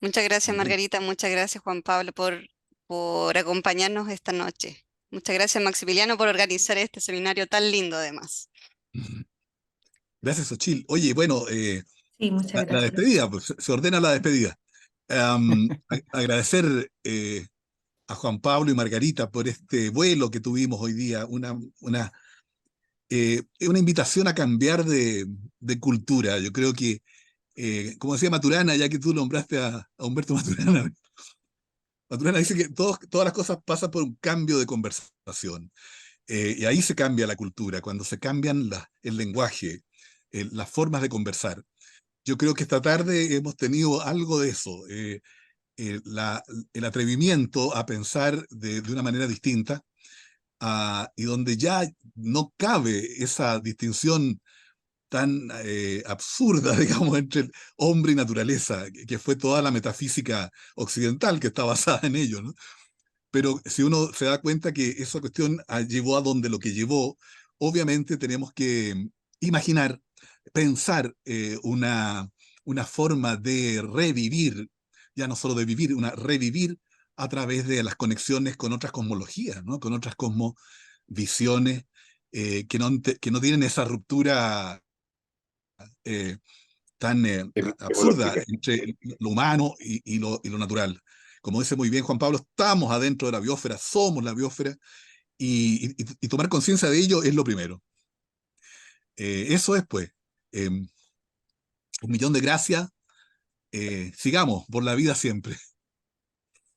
Muchas gracias, Muy bien. Margarita. Muchas gracias, Juan Pablo, por acompañarnos esta noche. Muchas gracias, Maximiliano, por organizar este seminario tan lindo, además. Gracias, Ochil. Oye, bueno, Sí, muchas la gracias. despedida, pues se ordena la despedida. Agradecer a Juan Pablo y Margarita por este vuelo que tuvimos hoy día, una invitación a cambiar de cultura. Yo creo que, como decía Maturana, ya que tú nombraste a Humberto Maturana, Maturana dice que todas las cosas pasan por un cambio de conversación. Y ahí se cambia la cultura, cuando se cambian el lenguaje, las formas de conversar. Yo creo que esta tarde hemos tenido algo de eso, el atrevimiento a pensar de una manera distinta, y donde ya no cabe esa distinción tan absurda, digamos, entre el hombre y naturaleza, que fue toda la metafísica occidental que está basada en ello, ¿no? Pero si uno se da cuenta que esa cuestión llevó a donde lo que llevó, obviamente tenemos que imaginar, pensar una forma de revivir, ya no solo de vivir, revivir a través de las conexiones con otras cosmologías, ¿no? Con otras cosmovisiones que no tienen esa ruptura eh, tan absurda Ecológica. entre lo humano y lo natural. Como dice muy bien Juan Pablo, estamos adentro de la biosfera, somos la biosfera, y tomar conciencia de ello es lo primero. Eso es, pues, un millón de gracias. Sigamos por la vida siempre.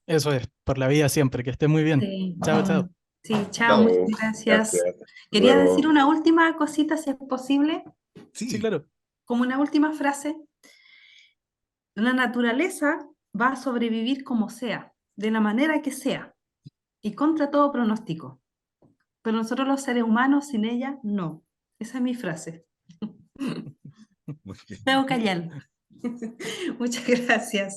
Eso es, por la vida siempre, que esté muy bien. Sí, Chao, chao. sí, chao, muchas Chao, gracias. gracias. Quería decir Luego. una última cosita, si es posible, Sí, Sí, claro. como una última frase. La naturaleza va a sobrevivir como sea, de la manera que sea, y contra todo pronóstico. Pero nosotros los seres humanos, sin ella, no. Esa es mi frase. muy bien. Tengo callar. Muchas gracias.